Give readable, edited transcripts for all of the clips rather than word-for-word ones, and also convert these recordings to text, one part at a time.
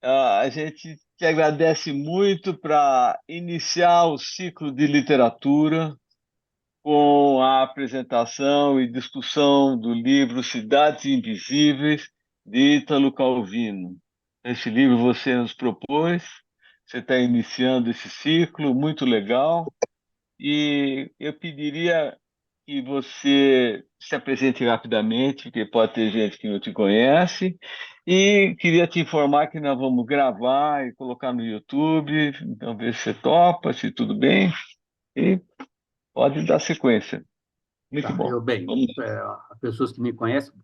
A gente te agradece muito para iniciar o ciclo de literatura com a apresentação e discussão do livro Cidades Invisíveis, de Ítalo Calvino. Esse livro você nos propôs, você está iniciando esse ciclo, muito legal, e eu pediria que você se apresente rapidamente, porque pode ter gente que não te conhece, e queria te informar que nós vamos gravar e colocar no YouTube, então ver se você topa, se tudo bem, e pode dar sequência. Muito Tá, bom. eu, bem, Vamos as pessoas que me conhecem,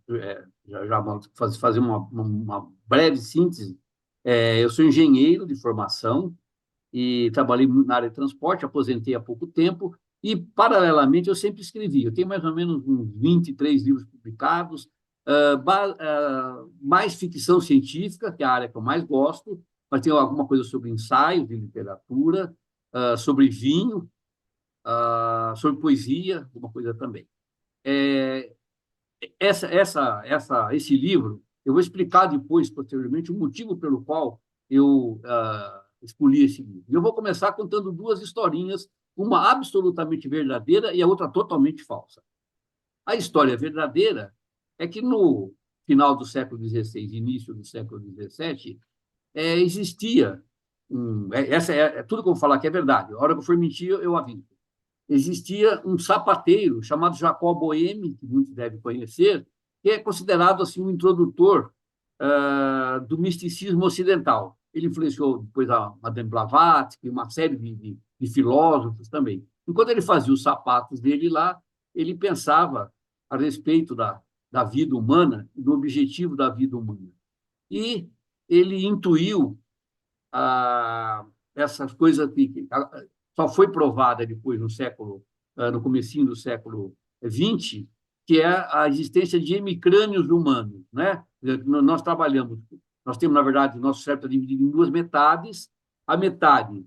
já vão fazer uma breve síntese. Eu sou engenheiro de formação e trabalhei muito na área de transporte, aposentei há pouco tempo e, paralelamente, eu sempre escrevi. Eu tenho mais ou menos uns 23 livros publicados, mais ficção científica, que é a área que eu mais gosto, mas tenho alguma coisa sobre ensaio de literatura, sobre vinho, sobre poesia, alguma coisa também. É, esse livro, eu vou explicar depois, posteriormente, o motivo pelo qual eu escolhi esse livro. Eu vou começar contando duas historinhas, uma absolutamente verdadeira e a outra totalmente falsa. A história verdadeira é que no final do século XVI, início do século XVII, existia tudo que eu vou falar aqui é verdade. A hora que eu for mentir, eu aviso. Existia um sapateiro chamado Jacob Boehme, que muitos devem conhecer, que é considerado assim um introdutor do misticismo ocidental. Ele influenciou depois a Madame Blavatsky, uma série de filósofos também. Enquanto ele fazia os sapatos dele lá, ele pensava a respeito da vida humana, do objetivo da vida humana. E ele intuiu essas coisas que só foi provada depois no comecinho do século XX, que é a existência de hemicrânios humanos, né? Nós temos, na verdade, o nosso cérebro dividido em duas metades. A metade,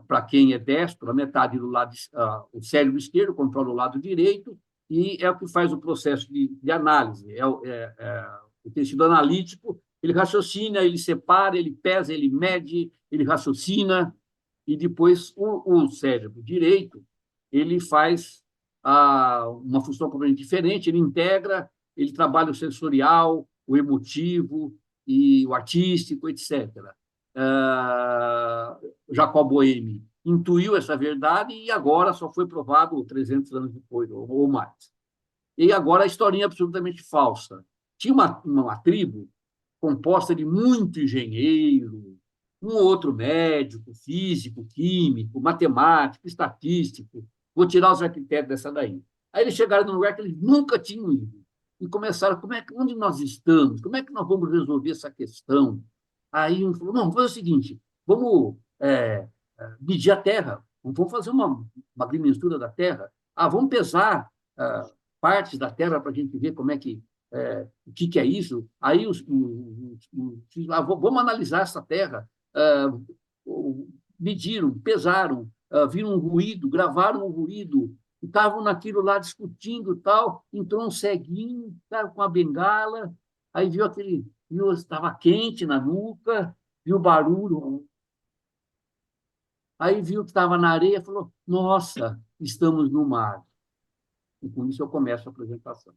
para quem é destro, a metade do lado, o cérebro esquerdo controla o lado direito e é o que faz o processo de análise, o tecido analítico. Ele raciocina, ele separa, ele pesa, ele mede, ele raciocina, e depois o cérebro direito ele faz uma função completamente diferente, ele integra, ele trabalha o sensorial, o emotivo e o artístico, etc. Jacob Boehme intuiu essa verdade e agora só foi provado 300 anos depois, ou mais. E agora a historinha é absolutamente falsa. Tinha uma tribo composta de muito engenheiro, um outro médico, físico, químico, matemático, estatístico. Vou tirar os arquitetos dessa daí. Aí eles chegaram num lugar que eles nunca tinham ido e começaram, onde nós estamos? Como é que nós vamos resolver essa questão? Aí um falou, não, vamos fazer o seguinte, vamos medir a Terra, vamos fazer uma agrimensura da Terra, vamos pesar partes da Terra para a gente ver como é que o que é isso? Aí vamos analisar essa Terra. Mediram, pesaram, viram um ruído, gravaram o ruído, estavam naquilo lá discutindo tal. Entrou um ceguinho, estava com a bengala, aí viu, estava quente na nuca, viu o barulho, aí viu que estava na areia, falou: Nossa, estamos no mar. E com isso eu começo a apresentação.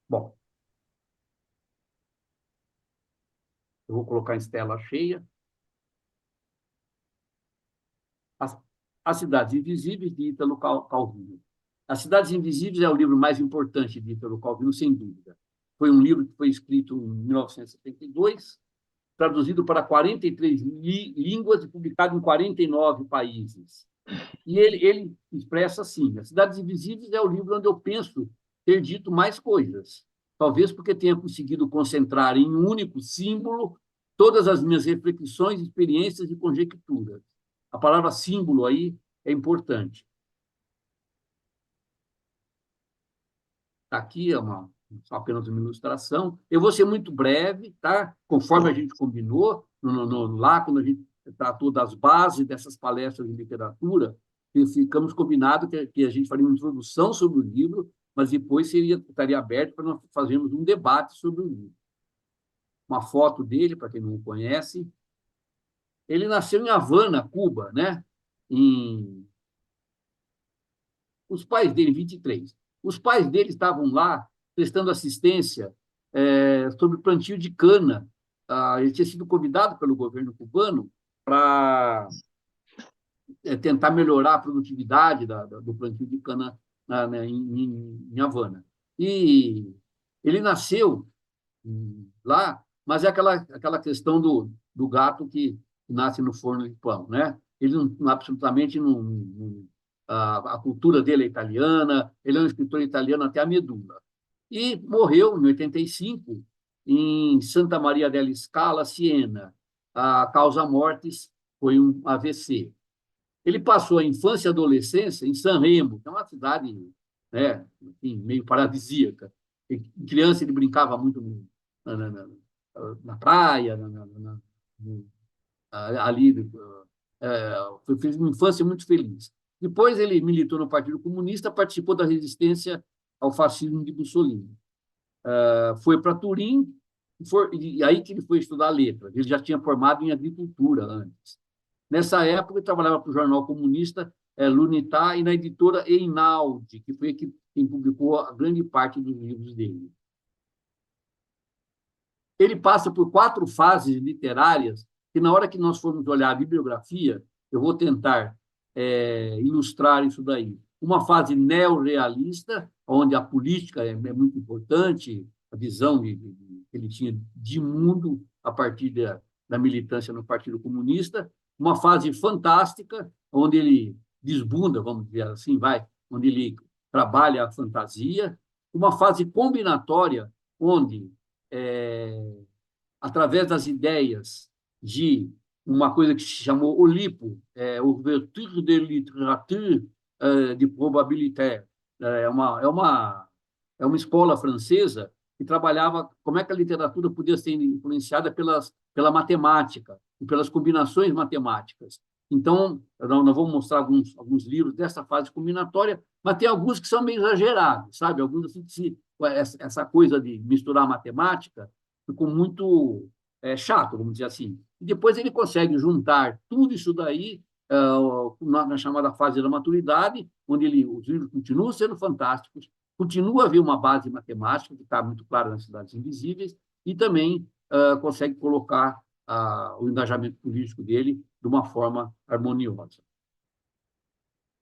Bom, eu vou colocar em tela cheia. As, As Cidades Invisíveis, de Ítalo Calvino. As Cidades Invisíveis é o livro mais importante de Ítalo Calvino, sem dúvida. Foi um livro que foi escrito em 1972, traduzido para 43 línguas e publicado em 49 países. E ele expressa assim: As Cidades Invisíveis é o livro onde eu penso ter dito mais coisas, talvez porque tenha conseguido concentrar em um único símbolo todas as minhas reflexões, experiências e conjecturas. A palavra símbolo aí é importante. Aqui é apenas uma ilustração. Eu vou ser muito breve, tá? Conforme a gente combinou, lá quando a gente tratou das bases dessas palestras de literatura, ficamos combinados que a gente faria uma introdução sobre o livro, mas depois estaria aberto para nós fazermos um debate sobre o livro. Uma foto dele, para quem não o conhece. Ele nasceu em Havana, Cuba, né? Em... Os pais dele, 23. Os pais dele estavam lá prestando assistência sobre o plantio de cana. Ele tinha sido convidado pelo governo cubano para tentar melhorar a produtividade do plantio de cana em Havana. E ele nasceu lá, mas é aquela questão do gato que nasce no forno de pão, né? Ele absolutamente não a cultura dele é italiana, ele é um escritor italiano até a medula. E morreu em 85 em Santa Maria della Scala, Siena. A causa mortis foi um AVC. Ele passou a infância e a adolescência em Sanremo, que é uma cidade, né, enfim, meio paradisíaca. E, criança, ele brincava muito na praia, ali. Fez uma infância muito feliz. Depois ele militou no Partido Comunista, participou da resistência ao fascismo de Mussolini. Foi para Turim, e aí que ele foi estudar letras. Ele já tinha formado em agricultura antes. Nessa época, ele trabalhava para o jornal comunista L'Unità e na editora Einaudi, que foi quem publicou a grande parte dos livros dele. Ele passa por 4 fases literárias, que na hora que nós formos olhar a bibliografia, eu vou tentar ilustrar isso daí. Uma fase neorrealista, onde a política é muito importante, a visão que ele tinha de mundo a partir da militância no Partido Comunista. Uma fase fantástica, onde ele desbunda, vamos dizer assim, onde ele trabalha a fantasia. Uma fase combinatória, onde através das ideias de uma coisa que se chamou Oulipo, Ouverture de littérature de probabilité. É uma escola francesa que trabalhava como é que a literatura podia ser influenciada pela matemática e pelas combinações matemáticas. Então, nós vamos mostrar alguns livros dessa fase combinatória, mas tem alguns que são meio exagerados, sabe? Alguns assim, essa coisa de misturar matemática ficou muito chato, vamos dizer assim. E depois ele consegue juntar tudo isso daí na chamada fase da maturidade, onde os livros continuam sendo fantásticos, continua a haver uma base matemática, que está muito clara nas Cidades Invisíveis, e também consegue colocar o engajamento político dele de uma forma harmoniosa.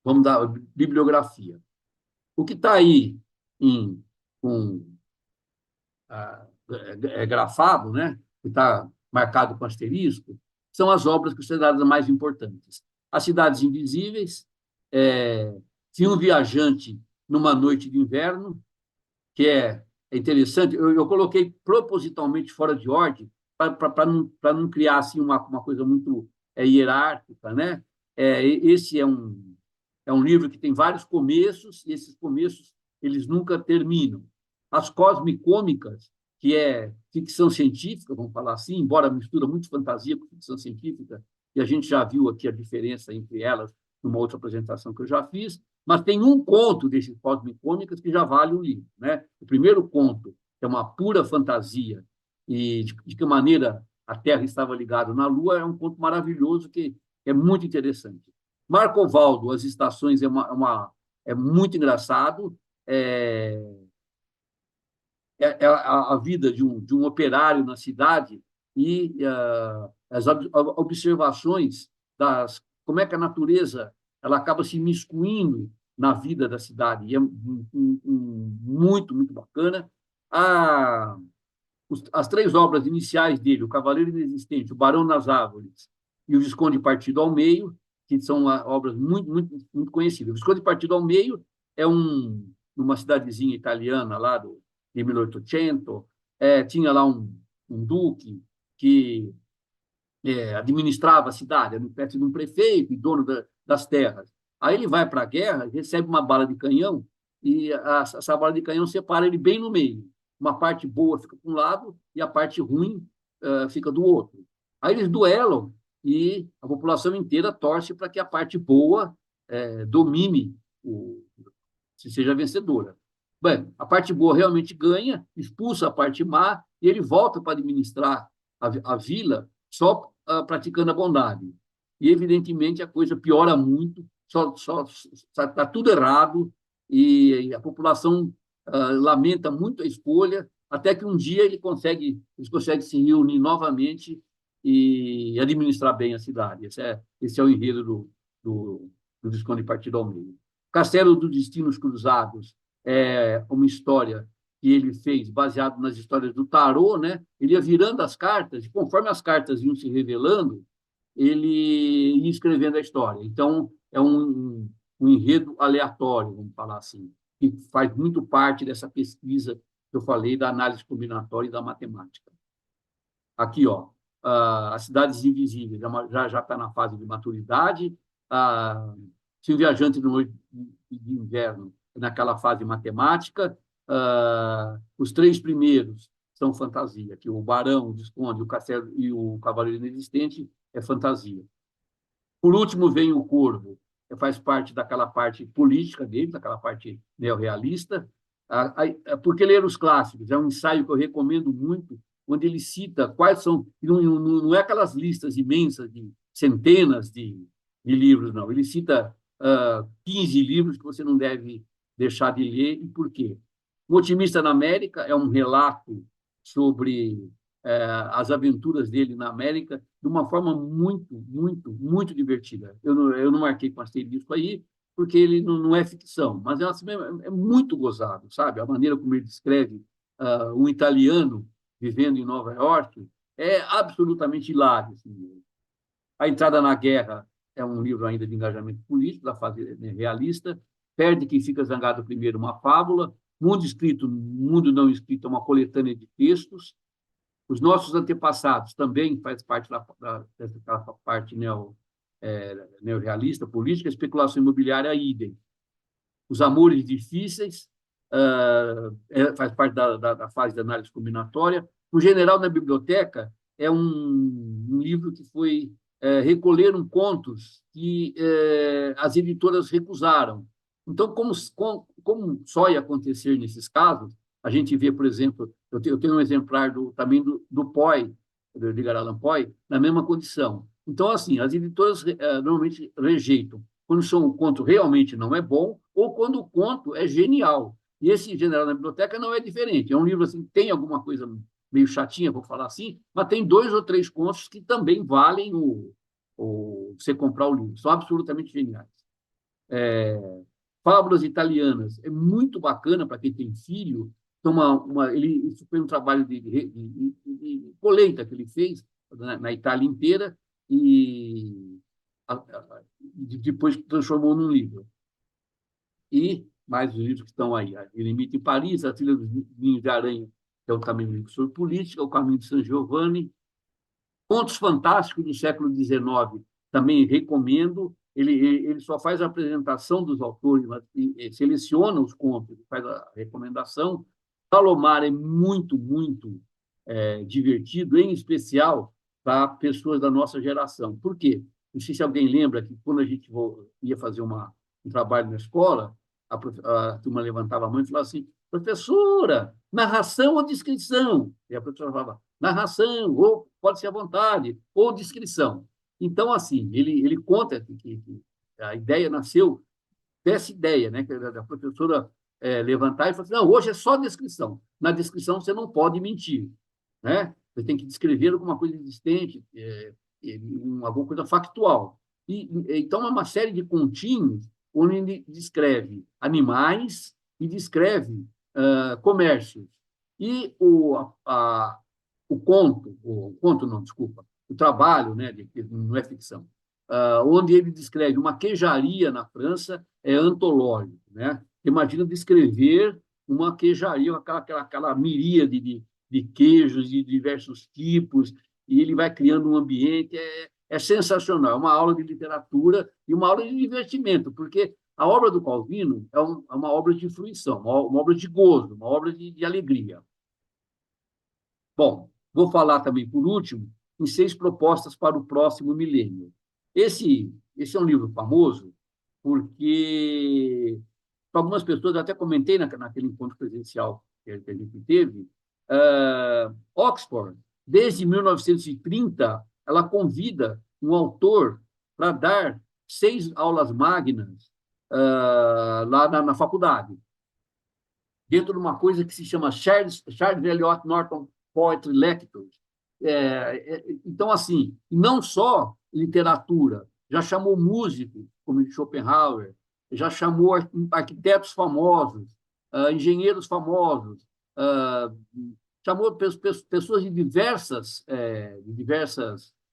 Vamos dar bibliografia. O que está aí grafado, né? Que está marcado com asterisco, são as obras consideradas mais importantes. As Cidades Invisíveis, Tinha um Viajante numa Noite de Inverno, que é interessante. Eu coloquei propositalmente fora de ordem para não criar assim, uma coisa muito hierárquica, né? Esse é um livro que tem vários começos, e esses começos eles nunca terminam. As Cosmicômicas, que é ficção científica, vamos falar assim, embora mistura muito fantasia com ficção científica, e a gente já viu aqui a diferença entre elas numa outra apresentação que eu já fiz, mas tem um conto desses Cosmicômicas que já vale o livro, né? O primeiro conto, que é uma pura fantasia, e de que maneira a Terra estava ligada na Lua, é um conto maravilhoso que é muito interessante. Marco Valdo, As Estações, é muito engraçado. A vida de um operário na cidade e as observações como é que a natureza ela acaba se miscuindo na vida da cidade. E é muito, muito bacana. As 3 obras iniciais dele, O Cavaleiro Inexistente, O Barão nas Árvores e O Visconde Partido ao Meio, que são obras muito, muito, muito conhecidas. O Visconde Partido ao Meio é numa cidadezinha italiana lá de 1800, tinha lá um duque que administrava a cidade, era uma espécie de um prefeito e dono das terras. Aí ele vai para a guerra, recebe uma bala de canhão, e essa bala de canhão separa ele bem no meio. Uma parte boa fica para um lado e a parte ruim fica do outro. Aí eles duelam e a população inteira torce para que a parte boa domine, se seja vencedora. Bem, a parte boa realmente ganha, expulsa a parte má, e ele volta para administrar a vila só praticando a bondade. E, evidentemente, a coisa piora muito, está tudo errado, e a população lamenta muito a escolha, até que um dia eles conseguem se reunir novamente e administrar bem a cidade. Esse é o enredo do Visconde Partido Almeida. Castelo dos Destinos Cruzados é uma história que ele fez baseado nas histórias do tarô, né? Ele ia virando as cartas, e conforme as cartas iam se revelando, ele ia escrevendo a história. Então, é um enredo aleatório, vamos falar assim, que faz muito parte dessa pesquisa que eu falei da análise combinatória e da matemática. Aqui, ó, as cidades invisíveis já está na fase de maturidade. Se o viajante de noite de inverno naquela fase matemática. Os três primeiros são fantasia, que o Barão, o Visconde, o Castelo e o Cavaleiro Inexistente é fantasia. Por último, vem o Corvo, que faz parte daquela parte política dele, daquela parte neorrealista. Porque ler os clássicos é um ensaio que eu recomendo muito, onde ele cita quais são... Não é aquelas listas imensas de centenas de livros, não. Ele cita 15 livros que você não deve deixar de ler, e por quê? O Otimista na América é um relato sobre as aventuras dele na América de uma forma muito, muito, muito divertida. Eu não marquei com asterisco aí, porque ele não é ficção, mas é muito gozado, sabe? A maneira como ele descreve um italiano vivendo em Nova York é absolutamente hilário. Assim. A Entrada na Guerra é um livro ainda de engajamento político, da fase realista. Perde quem fica zangado primeiro, uma fábula. Mundo Escrito, Mundo Não Escrito é uma coletânea de textos. Os Nossos Antepassados também faz parte dessa parte neorrealista, política. Especulação imobiliária, idem. Os Amores Difíceis faz parte da fase de análise combinatória. O General na Biblioteca é um livro que foi recolheram contos que as editoras recusaram. Então, como só ia acontecer nesses casos, a gente vê, por exemplo, eu tenho um exemplar também do Poe, do Edgar Allan Poe, na mesma condição. Então, assim, as editoras normalmente rejeitam quando o conto realmente não é bom ou quando o conto é genial. E esse General na Biblioteca não é diferente. É um livro assim, tem alguma coisa meio chatinha, vou falar assim, mas tem 2 ou 3 contos que também valem você comprar o livro. São absolutamente geniais. Fábulas Italianas. É muito bacana para quem tem filho. Então, isso foi um trabalho de colheita que ele fez na Itália inteira e depois transformou num livro. E mais os livros que estão aí. Eremita em Paris, A Trilha dos Ninhos de Aranha, que é o Caminho do sobre política, O Caminho de San Giovanni. Contos Fantásticos do século XIX, também recomendo. Ele só faz a apresentação dos autores, mas seleciona os contos, faz a recomendação. Salomar é muito, muito divertido, em especial para pessoas da nossa geração. Por quê? Não sei se alguém lembra que quando a gente ia fazer um trabalho na escola, a turma levantava a mão e falava assim: professora, narração ou descrição? E a professora falava: narração, ou pode ser à vontade, ou descrição. Então, assim, ele conta que a ideia nasceu dessa ideia, né, da professora levantar e falar assim: não, hoje é só descrição. Na descrição você não pode mentir, né? Você tem que descrever alguma coisa existente, alguma coisa factual. Então, é uma série de continhos onde ele descreve animais e descreve comércios. E o conto não, desculpa, o trabalho, né, não é ficção, onde ele descreve uma queijaria na França, é antológico, né? Imagina descrever uma queijaria, aquela miríade de queijos de diversos tipos, e ele vai criando um ambiente, é sensacional, é uma aula de literatura e uma aula de divertimento, porque a obra do Calvino é uma obra de fruição, uma obra de gozo, uma obra de alegria. Bom, vou falar também, por último, em 6 propostas para o próximo milênio. Esse é um livro famoso, porque para algumas pessoas, eu até comentei naquele encontro presencial que a gente teve, Oxford, desde 1930, ela convida um autor para dar 6 aulas magnas lá na faculdade, dentro de uma coisa que se chama Charles Eliot Norton Poetry Lectures. Então, assim, não só literatura, já chamou músicos, como Schopenhauer, já chamou arquitetos famosos, engenheiros famosos, chamou pessoas de diversas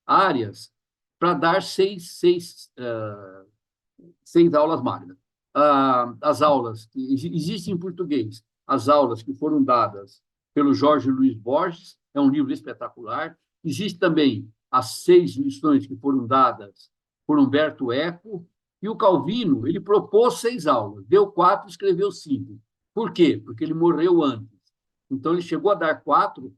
áreas para dar 6 aulas magnas. As aulas que existem em português, as aulas que foram dadas pelo Jorge Luiz Borges, é um livro espetacular. Existe também as 6 lições que foram dadas por Humberto Eco, e o Calvino, ele propôs 6 aulas, deu 4, escreveu 5. Por quê? Porque ele morreu antes. Então, ele chegou a dar 4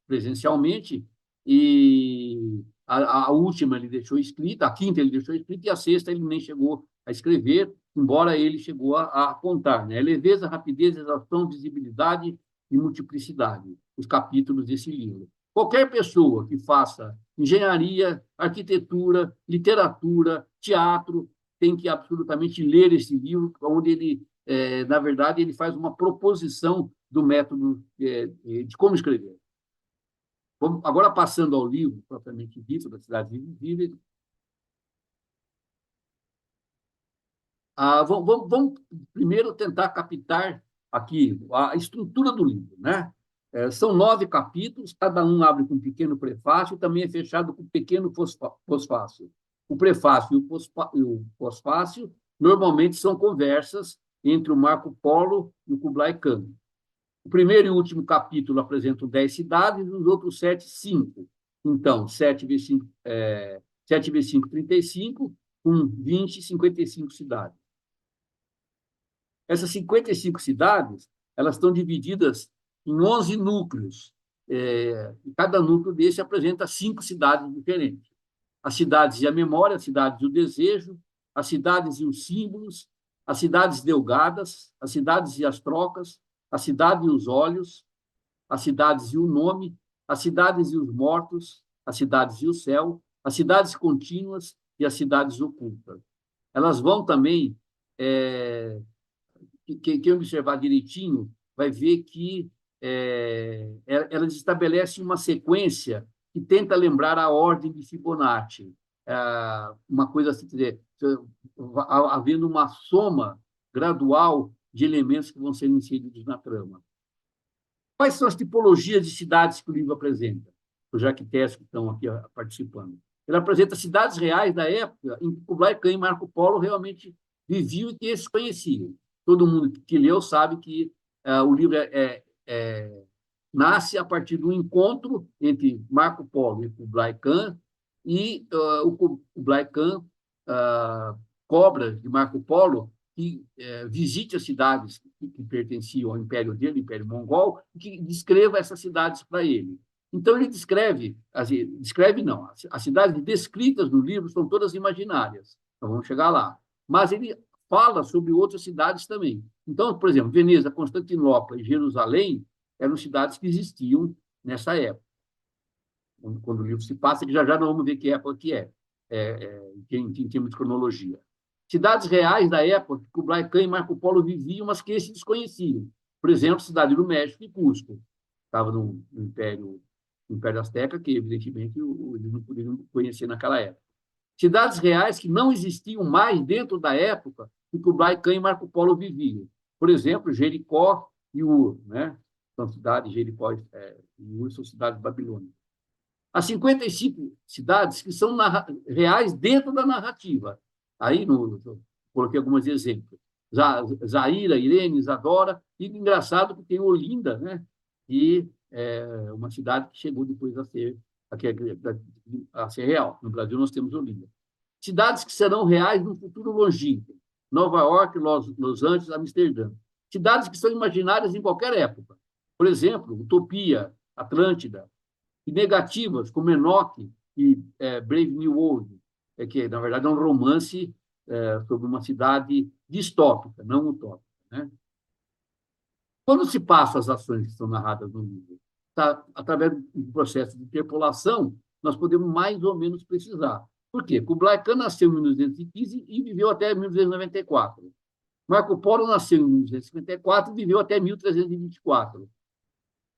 presencialmente, e a última ele deixou escrita, a quinta ele deixou escrita, e a sexta ele nem chegou a escrever, embora ele chegou a apontar, né? Leveza, rapidez, exaustão, visibilidade e multiplicidade, os capítulos desse livro. Qualquer pessoa que faça engenharia, arquitetura, literatura, teatro, tem que absolutamente ler esse livro, onde ele, na verdade, ele faz uma proposição do método de como escrever. Agora, passando ao livro propriamente dito, da Cidade Invisível, vamos primeiro tentar captar aqui a estrutura do livro, né? São 9 capítulos, cada um abre com um pequeno prefácio e também é fechado com um pequeno pós-fácio. O prefácio e o pós-fácio normalmente são conversas entre o Marco Polo e o Kublai Khan. O primeiro e último capítulo apresentam 10 cidades, os outros 7, 5. Então, 7 vezes 5, 35, com 20, 55 cidades. Essas 55 cidades, elas estão divididas em 11 núcleos. E cada núcleo desse apresenta 5 cidades diferentes. As cidades e a memória, as cidades e o desejo, as cidades e os símbolos, as cidades delgadas, as cidades e as trocas, a cidade e os olhos, as cidades e o nome, as cidades e os mortos, as cidades e o céu, as cidades contínuas e as cidades ocultas. Elas vão também, quem observar direitinho, vai ver que elas estabelecem uma sequência que tenta lembrar a ordem de Fibonacci. Uma coisa assim, havendo uma soma gradual de elementos que vão ser inseridos na trama. Quais são as tipologias de cidades que o livro apresenta? Os arquitetos que estão aqui participando. Ele apresenta cidades reais da época em que Kublai Khan e Marco Polo realmente viviam e que eles conheciam. Todo mundo que leu sabe que o livro nasce a partir do encontro entre Marco Polo e Kublai Khan, e o Kublai Khan cobra de Marco Polo que visite as cidades que pertenciam ao império dele, o Império Mongol, e que descreva essas cidades para ele. Então, ele não, as cidades descritas no livro são todas imaginárias, então vamos chegar lá. Mas ele fala sobre outras cidades também. Então, por exemplo, Veneza, Constantinopla e Jerusalém eram cidades que existiam nessa época. Quando o livro se passa, que já nós vamos ver que época que em termos de cronologia. Cidades reais da época que Kublai Khan e Marco Polo viviam, mas que eles desconheciam. Por exemplo, cidade do México e Cusco. Estava no Império Azteca, que, evidentemente, eles não poderiam conhecer naquela época. Cidades reais que não existiam mais dentro da época que Kublai Khan e Marco Polo viviam. Por exemplo, Jericó e Ur, né? São cidades, Jericó e Ur são cidades babilônicas. As 55 cidades que são reais dentro da narrativa. Aí, coloquei alguns exemplos. Zaira, Irene, Isadora, e engraçado que tem Olinda, né? E uma cidade que chegou depois a ser real. No Brasil, nós temos Olinda. Cidades que serão reais no futuro longínquo. Nova York, Los Angeles, Amsterdã. Cidades que são imaginárias em qualquer época. Por exemplo, Utopia, Atlântida. E negativas, como Enoch e Brave New World, que, na verdade, é um romance sobre uma cidade distópica, não utópica, né? Quando se passam as ações que estão narradas no livro, tá, através do processo de interpolação, nós podemos mais ou menos precisar. Por quê? Kublai Khan nasceu em 1215 e viveu até 1294. Marco Polo nasceu em 1254 e viveu até 1324.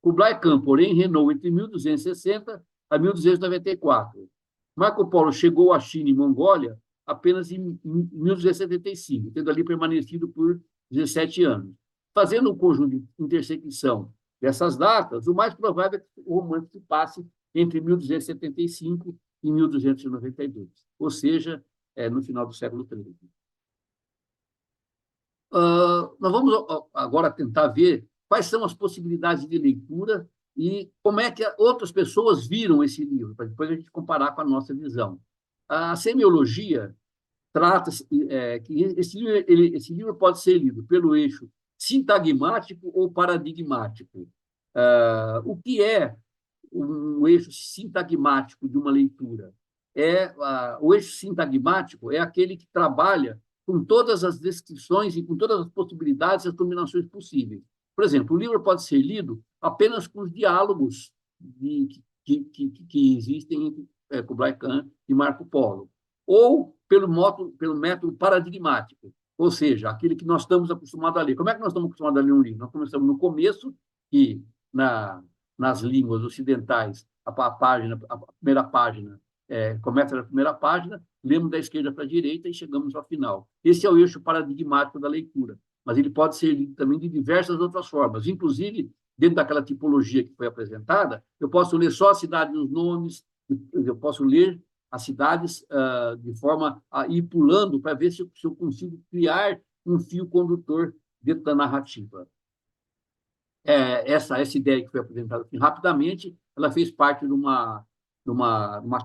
Kublai Khan, porém, reinou entre 1260 a 1294. Marco Polo chegou à China e Mongólia apenas em 1275, tendo ali permanecido por 17 anos. Fazendo um conjunto de intersecção dessas datas, o mais provável é que o romance se passe entre 1275 e 1292, ou seja, no final do século XIII. Nós vamos agora tentar ver quais são as possibilidades de leitura e como é que outras pessoas viram esse livro, para depois a gente comparar com a nossa visão. A semiologia trata que esse livro pode ser lido pelo eixo sintagmático ou paradigmático. O que é um eixo sintagmático de uma leitura? O eixo sintagmático é aquele que trabalha com todas as descrições e com todas as possibilidades e as combinações possíveis. Por exemplo, o livro pode ser lido apenas com os diálogos que existem entre Kublai Khan e Marco Polo, ou pelo método paradigmático, ou seja, aquele que nós estamos acostumados a ler. Como é que nós estamos acostumados a ler um livro? Nós começamos no começo, que nas línguas ocidentais, a primeira página começa na primeira página, lemos da esquerda para a direita e chegamos ao final. Esse é o eixo paradigmático da leitura, mas ele pode ser lido também de diversas outras formas, inclusive, dentro daquela tipologia que foi apresentada, eu posso ler só a cidade e os nomes, eu posso ler as cidades de forma a ir pulando para ver se eu consigo criar um fio condutor dentro da narrativa. Essa ideia que foi apresentada aqui rapidamente, ela fez parte de uma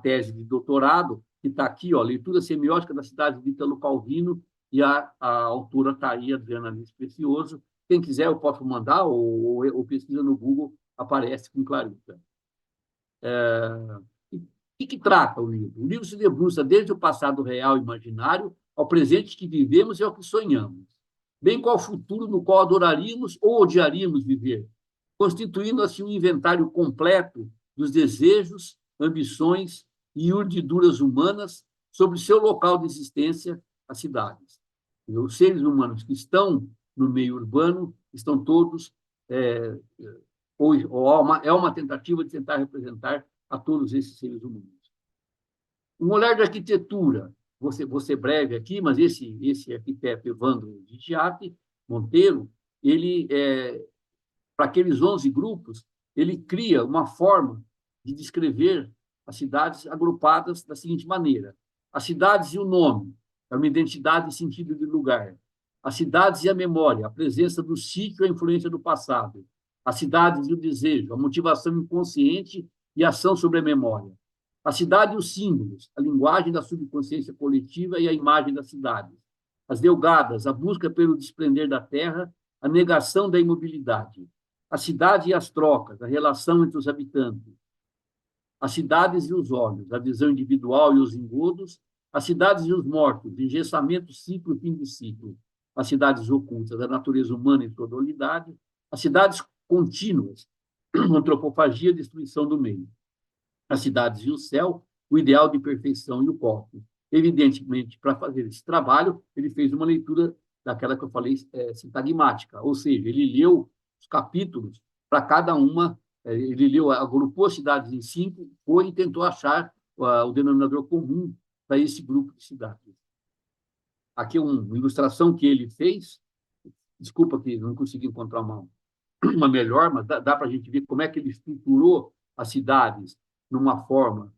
tese de doutorado, que está aqui, Leitura Semiótica da Cidade de Ítalo Calvino, e a autora está aí, Adriana Alice Precioso. Quem quiser, eu posso mandar, ou pesquisa no Google, aparece com clareza. O que trata o livro? O livro se debruça desde o passado real e imaginário ao presente que vivemos e ao que sonhamos, bem qual futuro no qual adoraríamos ou odiaríamos viver, constituindo assim um inventário completo dos desejos, ambições e urdiduras humanas sobre seu local de existência, as cidades. Os seres humanos que estão no meio urbano estão todos é uma tentativa de tentar representar a todos esses seres humanos. Um olhar de arquitetura, vou ser breve aqui, mas esse arquiteto Evandro Gigiati Monteiro, ele, para aqueles 11 grupos, ele cria uma forma de descrever as cidades agrupadas da seguinte maneira: as cidades e o nome, é uma identidade e sentido de lugar. As cidades e a memória, a presença do sítio e a influência do passado. As cidades e o desejo, a motivação inconsciente e a ação sobre a memória. A cidade e os símbolos, a linguagem da subconsciência coletiva e a imagem da cidade. As delgadas, a busca pelo desprender da terra, a negação da imobilidade. A cidade e as trocas, a relação entre os habitantes. As cidades e os olhos, a visão individual e os engodos. As cidades e os mortos, engessamento, ciclo, fim de ciclo. As cidades ocultas, a natureza humana em sua dualidade. As cidades contínuas, antropofagia, destruição do meio. As cidades e o céu, o ideal de perfeição e o cosmos. Evidentemente, para fazer esse trabalho, ele fez uma leitura daquela que eu falei, sintagmática, ou seja, ele leu os capítulos para cada uma, ele agrupou as cidades em 5, foi e tentou achar o denominador comum para esse grupo de cidades. Aqui uma ilustração que ele fez, desculpa que não consegui encontrar uma melhor, mas dá para a gente ver como é que ele estruturou as cidades numa forma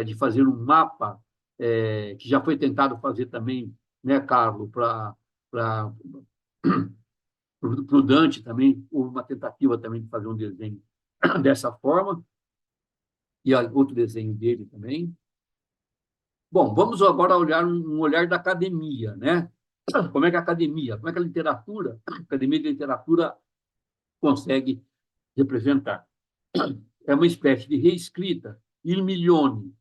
de fazer um mapa, que já foi tentado fazer também, né, Carlos, para o Dante também, houve uma tentativa também de fazer um desenho dessa forma, e outro desenho dele também. Bom, vamos agora olhar um olhar da academia, né? Como é que a academia, como é que a literatura, a Academia de Literatura consegue representar? É uma espécie de reescrita. Il Milione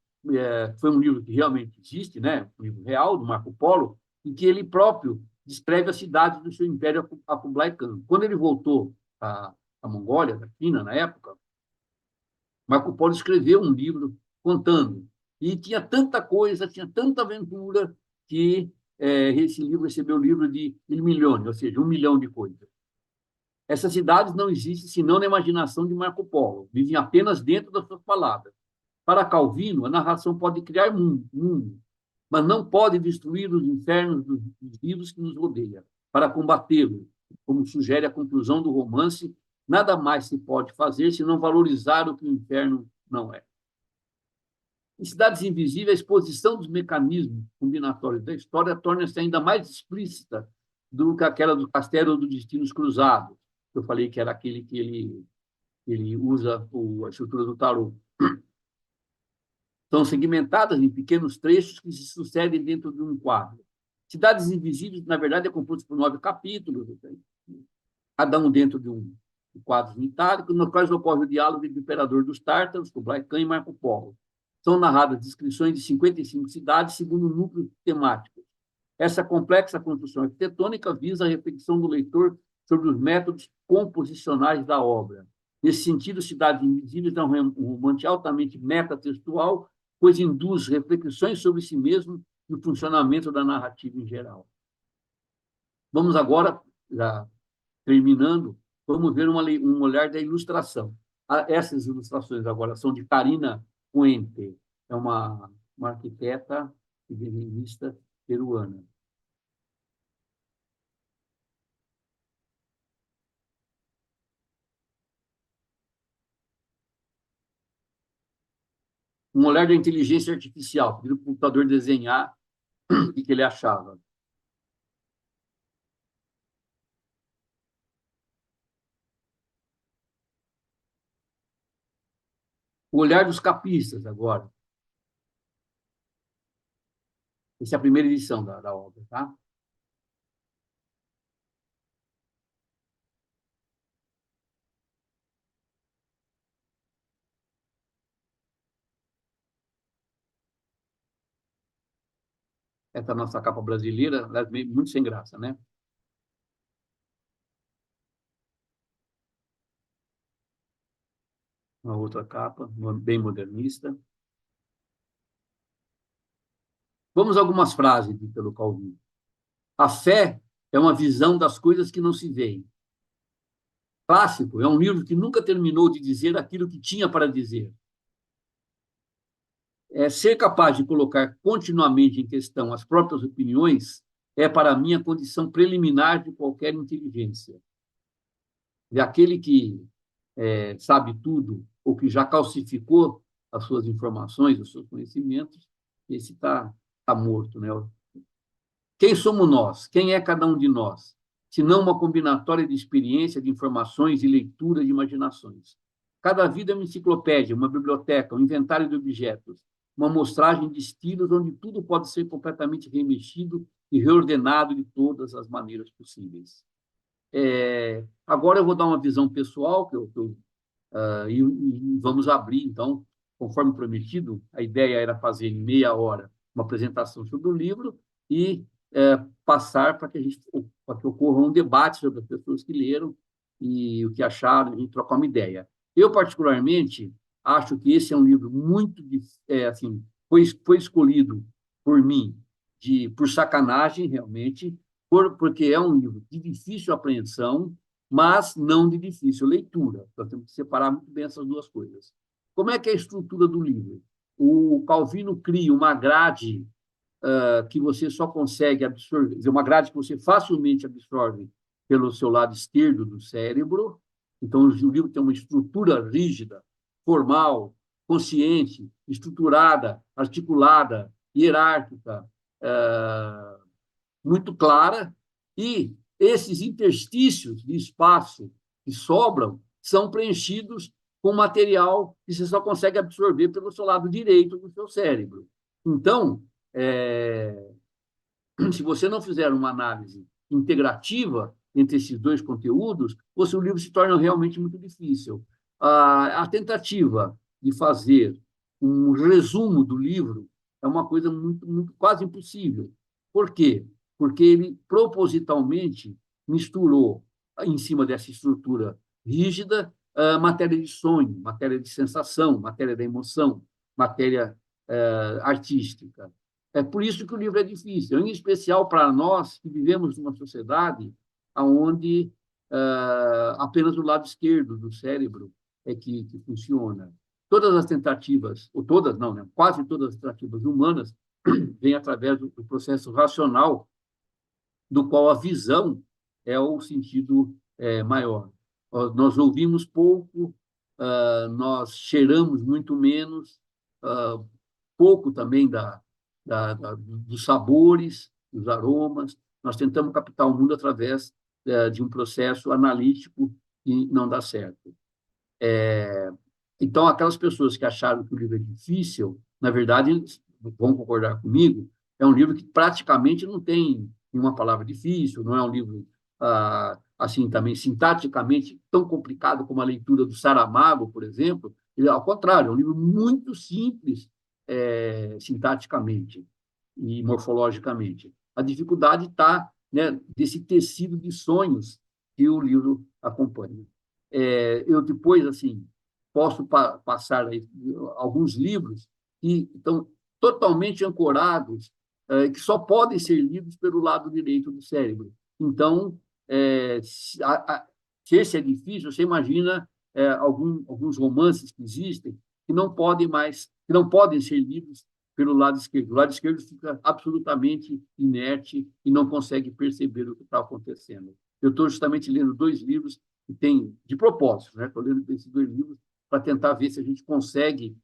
foi um livro que realmente existe, né? Um livro real, do Marco Polo, em que ele próprio descreve a cidade do seu império a Kublai Khan. Quando ele voltou à Mongólia, da China, na época, Marco Polo escreveu um livro contando. E tinha tanta coisa, tinha tanta aventura, que esse livro recebeu o livro de Il Milione, ou seja, 1 milhão de coisas. Essas cidades não existem senão na imaginação de Marco Polo, vivem apenas dentro das suas palavras. Para Calvino, a narração pode criar mundo, mas não pode destruir os infernos dos vivos que nos rodeiam. Para combatê-lo, como sugere a conclusão do romance, nada mais se pode fazer senão valorizar o que o inferno não é. Em Cidades Invisíveis, a exposição dos mecanismos combinatórios da história torna-se ainda mais explícita do que aquela do Castelo dos Destinos Cruzados. Eu falei que era aquele que ele usa a estrutura do tarô. São segmentadas em pequenos trechos que se sucedem dentro de um quadro. Cidades Invisíveis, na verdade, é composto por 9 capítulos, cada um dentro de um quadro unitário, nos quais ocorre o diálogo entre o imperador dos Tártaros, Kublai Khan e Marco Polo. São narradas descrições de 55 cidades segundo núcleos temáticos. Essa complexa construção arquitetônica visa a reflexão do leitor sobre os métodos composicionais da obra. Nesse sentido, Cidades Invisíveis é um romance altamente metatextual, pois induz reflexões sobre si mesmo e o funcionamento da narrativa em geral. Vamos agora, já terminando, vamos ver um olhar da ilustração. Essas ilustrações agora são de Karina Puente, é uma arquiteta e desenhista peruana. Um olhar da inteligência artificial, pediu para o computador desenhar o que ele achava. O olhar dos capistas, agora. Essa é a primeira edição da obra, tá? Essa é a nossa capa brasileira, muito sem graça, né? Uma outra capa, bem modernista. Vamos a algumas frases pelo Calvino. A fé é uma visão das coisas que não se veem. Clássico é um livro que nunca terminou de dizer aquilo que tinha para dizer. Ser capaz de colocar continuamente em questão as próprias opiniões é, para mim, a condição preliminar de qualquer inteligência. E aquele que sabe tudo ou que já calcificou as suas informações, os seus conhecimentos, esse está morto, né? Quem somos nós? Quem é cada um de nós? Se não uma combinatória de experiência, de informações, de leitura, de imaginações. Cada vida é uma enciclopédia, uma biblioteca, um inventário de objetos, uma amostragem de estilos onde tudo pode ser completamente remexido e reordenado de todas as maneiras possíveis. Agora eu vou dar uma visão pessoal, e vamos abrir, então, conforme prometido, a ideia era fazer em meia hora uma apresentação sobre o livro e passar para que ocorra um debate sobre as pessoas que leram e o que acharam, a gente trocar uma ideia. Eu, particularmente, acho que esse é um livro muito, assim, foi escolhido por mim por sacanagem, realmente, porque é um livro de difícil apreensão, mas não de difícil leitura. Nós temos que separar muito bem essas duas coisas. Como é que é a estrutura do livro? O Calvino cria uma grade que você só consegue absorver, uma grade que você facilmente absorve pelo seu lado esquerdo do cérebro. Então, o livro tem uma estrutura rígida, formal, consciente, estruturada, articulada, hierárquica, muito clara, e esses interstícios de espaço que sobram são preenchidos com material que você só consegue absorver pelo seu lado direito do seu cérebro. Então, se você não fizer uma análise integrativa entre esses dois conteúdos, o seu livro se torna realmente muito difícil. A tentativa de fazer um resumo do livro é uma coisa quase impossível. Por quê? porque ele propositalmente misturou, em cima dessa estrutura rígida, matéria de sonho, matéria de sensação, matéria da emoção, matéria artística. É por isso que o livro é difícil, em especial para nós que vivemos numa sociedade onde apenas o lado esquerdo do cérebro é que funciona. Todas as tentativas, ou todas não, né? Quase todas as tentativas humanas vêm através do processo racional, do qual a visão é o sentido maior. Nós ouvimos pouco, nós cheiramos muito menos, pouco também dos sabores, dos aromas. Nós tentamos captar o mundo através de um processo analítico e não dá certo. Então, aquelas pessoas que acharam que o livro é difícil, na verdade, vão concordar comigo, é um livro que praticamente não tem nenhuma palavra difícil, não é um livro, assim, também sintaticamente tão complicado como a leitura do Saramago, por exemplo. Ele, ao contrário, é um livro muito simples, sintaticamente e morfologicamente. A dificuldade está, né, desse tecido de sonhos que o livro acompanha. Eu depois, assim, posso passar aí alguns livros que estão totalmente ancorados, que só podem ser lidos pelo lado direito do cérebro. Então, se esse é difícil, você imagina alguns romances que existem que não podem ser lidos pelo lado esquerdo. O lado esquerdo fica absolutamente inerte e não consegue perceber o que está acontecendo. Eu estou justamente lendo dois livros que têm, de propósito, né? Estou lendo esses dois livros para tentar ver se a gente consegue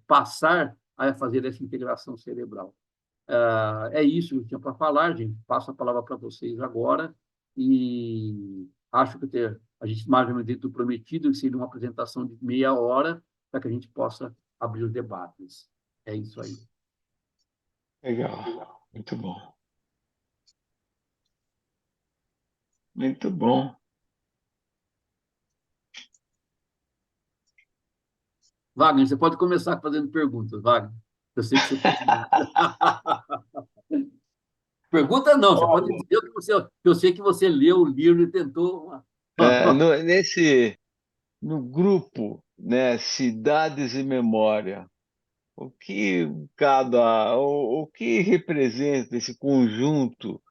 passar a fazer essa integração cerebral. É isso que eu tinha para falar, gente. Passo a palavra para vocês agora e acho que a gente mais ou menos dentro do prometido, que seria uma apresentação de meia hora para que a gente possa abrir os debates. É isso aí. Legal, muito bom. Muito bom. Wagner, você pode começar fazendo perguntas, Wagner. Eu sei que você tem. Pergunta não, você pode dizer que eu sei que você leu o livro e tentou. No grupo, né, Cidades e Memória, o que representa esse conjunto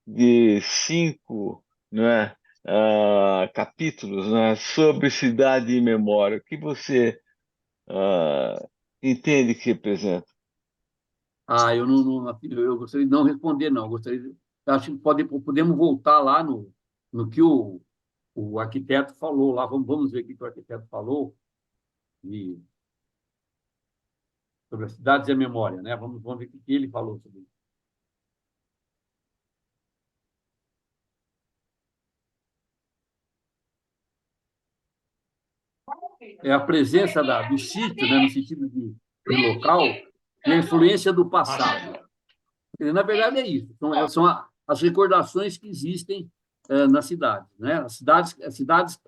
de cinco, né, capítulos, né, sobre cidade e memória? O que você entende que representa? Eu eu gostaria de não responder, não. Eu gostaria acho que podemos voltar lá no que o arquiteto falou lá. Vamos ver o que o arquiteto falou de, sobre as cidades e a memória, né? Vamos ver o que ele falou sobre isso. É a presença do sítio, né, no sentido de local, e a influência do passado. Na verdade, é isso. São as recordações que existem nas cidades, né? As cidades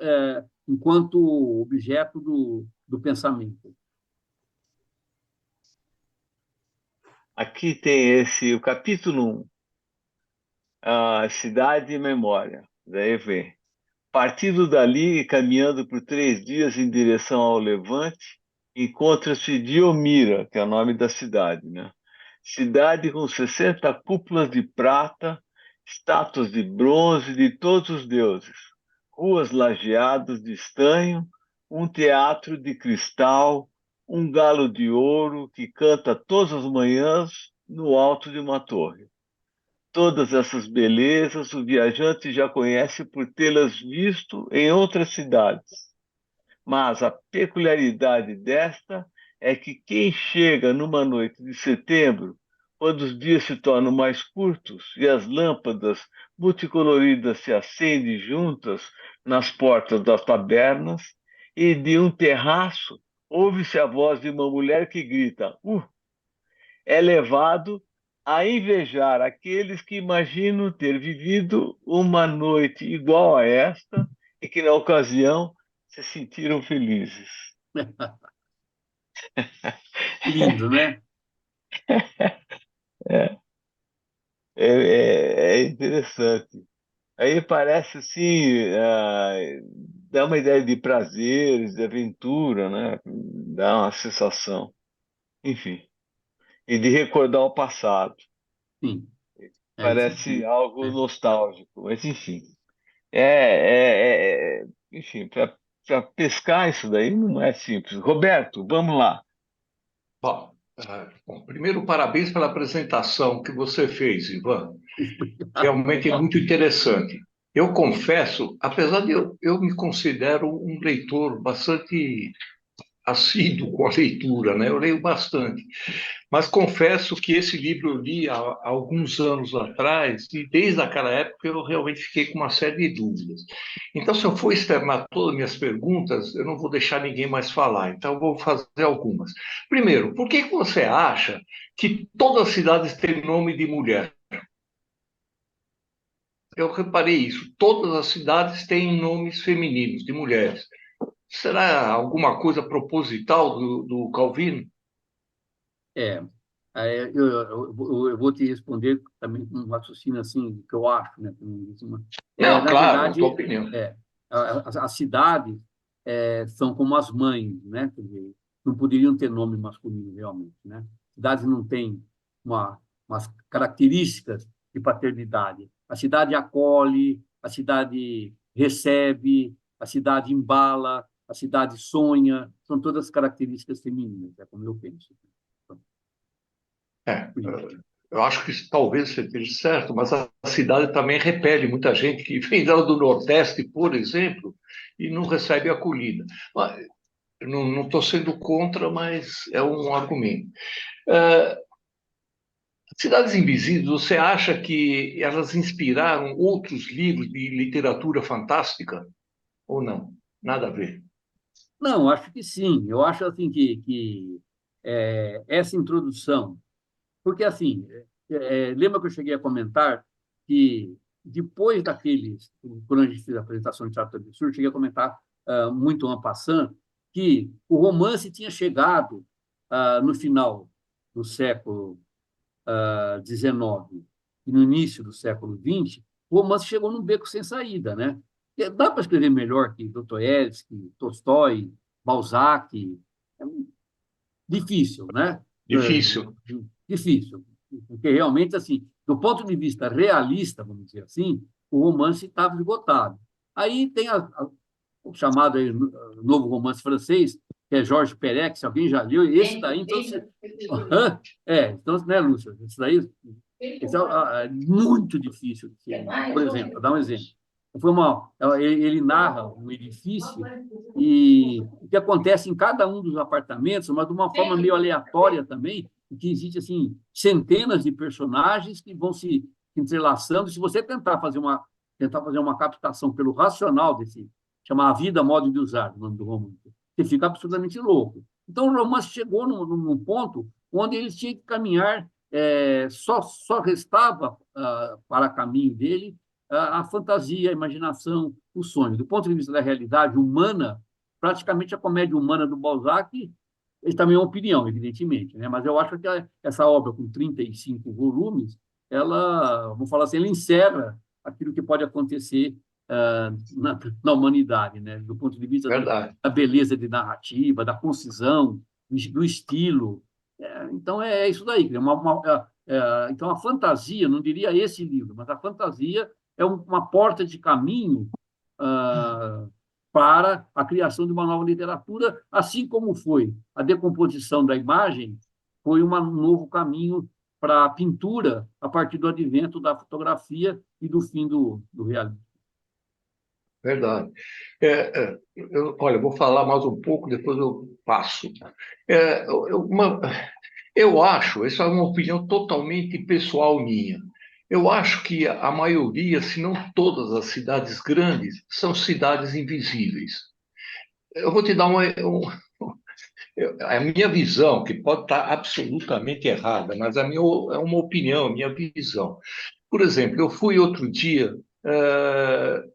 enquanto objeto do pensamento. Aqui tem o capítulo 1, a cidade e memória. Daí vem. Partindo dali e caminhando por 3 dias em direção ao levante, encontra-se Diomira, que é o nome da cidade, né? Cidade com 60 cúpulas de prata, estátuas de bronze de todos os deuses, ruas lajeadas de estanho, um teatro de cristal, um galo de ouro que canta todas as manhãs no alto de uma torre. Todas essas belezas o viajante já conhece por tê-las visto em outras cidades. Mas a peculiaridade desta é que quem chega numa noite de setembro, quando os dias se tornam mais curtos e as lâmpadas multicoloridas se acendem juntas nas portas das tabernas, e de um terraço ouve-se a voz de uma mulher que grita: é levado a invejar aqueles que imaginam ter vivido uma noite igual a esta e que, na ocasião, se sentiram felizes. Lindo, né? É, é interessante. Aí parece assim, dá uma ideia de prazeres, de aventura, né? Dá uma sensação, enfim, e de recordar o passado. Sim, isso Parece aqui. algo É. nostálgico, mas enfim. Enfim, para pescar isso daí não é simples. Roberto, vamos lá. Bom, primeiro, parabéns pela apresentação que você fez, Ivan. Realmente é muito interessante. Eu confesso, apesar de eu me considero um leitor bastante assíduo com a leitura, né? Eu leio bastante. Mas confesso que esse livro eu li há alguns anos atrás, e desde aquela época eu realmente fiquei com uma série de dúvidas. Então, se eu for externar todas as minhas perguntas, eu não vou deixar ninguém mais falar, então eu vou fazer algumas. Primeiro, por que que você acha que todas as cidades têm nome de mulher? Eu reparei isso, todas as cidades têm nomes femininos, de mulheres. Será alguma coisa proposital do Calvino? É, eu vou te responder também com um raciocínio assim, que eu acho, né? Não, Na claro, a tua verdade, opinião. as cidades são como as mães, né? Quer dizer, não poderiam ter nome masculino realmente, né? Cidades não têm umas características de paternidade. A cidade acolhe, a cidade recebe, a cidade embala, a cidade sonha, são todas características femininas, é como eu penso. É, eu acho que talvez você esteja certo, mas a cidade também repele muita gente que vem lá do Nordeste, por exemplo, e não recebe acolhida. Mas, eu não estou sendo contra, mas é um argumento. É, Cidades Invisíveis, você acha que elas inspiraram outros livros de literatura fantástica ou não? Nada a ver. Não, acho que sim. Eu acho assim que essa introdução, porque assim, lembra que eu cheguei a comentar que depois daqueles, quando a gente fez a apresentação de Teatro Absurdo, eu cheguei a comentar muito en passant que o romance tinha chegado no final do século XIX e no início do século XX, o romance chegou num beco sem saída, né? Dá para escrever melhor que Dostoiévski, Tolstói, Balzac? É difícil, né? Difícil. Difícil, porque realmente, assim, do ponto de vista realista, vamos dizer assim, o romance estava esgotado. Aí tem o chamado aí, novo romance francês, que é Georges Perec, se alguém já leu, esse daí, então, então, né, Lúcia? Esse daí é muito difícil de ser. Por exemplo, vou dar um exemplo. Ele narra um edifício e o que acontece em cada um dos apartamentos, mas de uma forma meio aleatória também, que existe assim centenas de personagens que vão se entrelaçando. Se você tentar fazer uma captação pelo racional desse, chama A Vida, Modo de Usar, o nome do romance, você fica absolutamente louco. Então, o romance chegou num ponto onde ele tinha que caminhar, só restava para caminho dele a fantasia, a imaginação, o sonho. Do ponto de vista da realidade humana, praticamente a comédia humana do Balzac, ele também é uma opinião, evidentemente, né? Mas eu acho que essa obra, com 35 volumes, ela, vamos falar assim, ela encerra aquilo que pode acontecer na humanidade, né? Do ponto de vista Verdade. da beleza de narrativa, da concisão, do estilo. Então, é isso daí. Então, a fantasia, não diria esse livro, mas a fantasia é uma porta de caminho para a criação de uma nova literatura, assim como foi a decomposição da imagem, foi um novo caminho para a pintura a partir do advento da fotografia e do fim do realismo. Verdade. Olha, eu vou falar mais um pouco, depois eu passo. Eu acho, essa é uma opinião totalmente pessoal minha. Eu acho que a maioria, se não todas as cidades grandes, são cidades invisíveis. Eu vou te dar a minha visão, que pode estar absolutamente errada, mas é uma opinião, a minha visão. Por exemplo, eu fui outro dia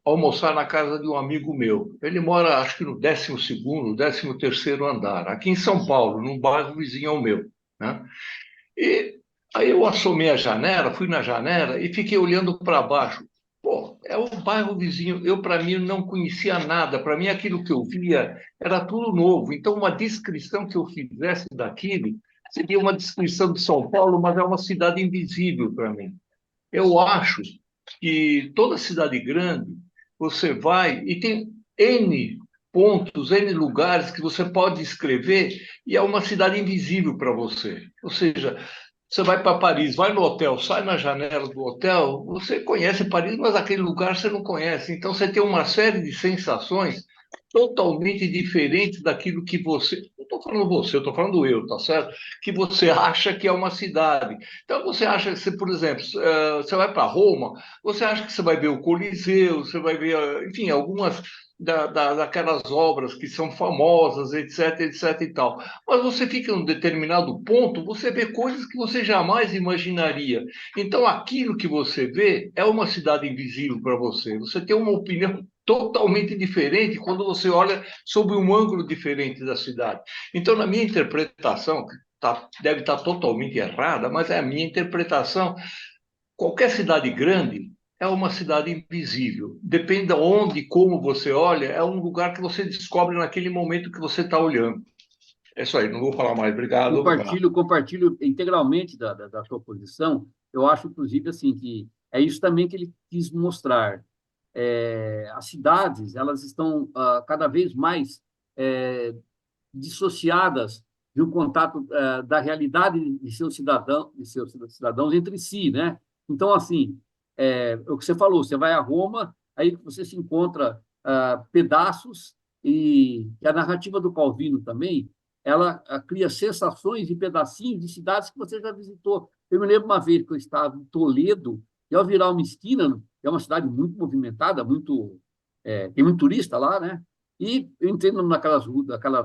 almoçar na casa de um amigo meu. Ele mora, acho que no 12º, 13º andar, aqui em São Paulo, num bairro vizinho ao meu, né? E Aí eu assomei a janela, fui na janela e fiquei olhando para baixo. Pô, é o bairro vizinho. Eu, para mim, não conhecia nada. Para mim, aquilo que eu via era tudo novo. Então, uma descrição que eu fizesse daquilo seria uma descrição de São Paulo, mas é uma cidade invisível para mim. Eu acho que toda cidade grande, você vai e tem N pontos, N lugares que você pode escrever e é uma cidade invisível para você. Ou seja, você vai para Paris, vai no hotel, sai na janela do hotel, você conhece Paris, mas aquele lugar você não conhece. Então você tem uma série de sensações totalmente diferentes daquilo que você. Não estou falando você, eu estou falando eu, tá certo? Que você acha que é uma cidade. Então você acha que, você, por exemplo, você vai para Roma, você acha que você vai ver o Coliseu, você vai ver, enfim, algumas daquelas obras que são famosas, etc, etc e tal. Mas você fica em um determinado ponto, você vê coisas que você jamais imaginaria. Então, aquilo que você vê é uma cidade invisível para você. Você tem uma opinião totalmente diferente quando você olha sob um ângulo diferente da cidade. Então, na minha interpretação, deve estar totalmente errada, mas é a minha interpretação. Qualquer cidade grande é uma cidade invisível. Depende de onde, como você olha, é um lugar que você descobre naquele momento que você está olhando. É isso aí, não vou falar mais. Obrigado. Compartilho integralmente da sua posição. Eu acho, inclusive, assim, que é isso também que ele quis mostrar. As cidades, elas estão cada vez mais dissociadas de um contato da realidade de seus cidadãos entre si, né? Então, assim, o que você falou, você vai a Roma, aí você se encontra pedaços e a narrativa do Calvino também, ela cria sensações e pedacinhos de cidades que você já visitou. Eu me lembro uma vez que eu estava em Toledo, e ao virar uma esquina, é uma cidade muito movimentada, tem muito turista lá, né? E eu entrei naquelas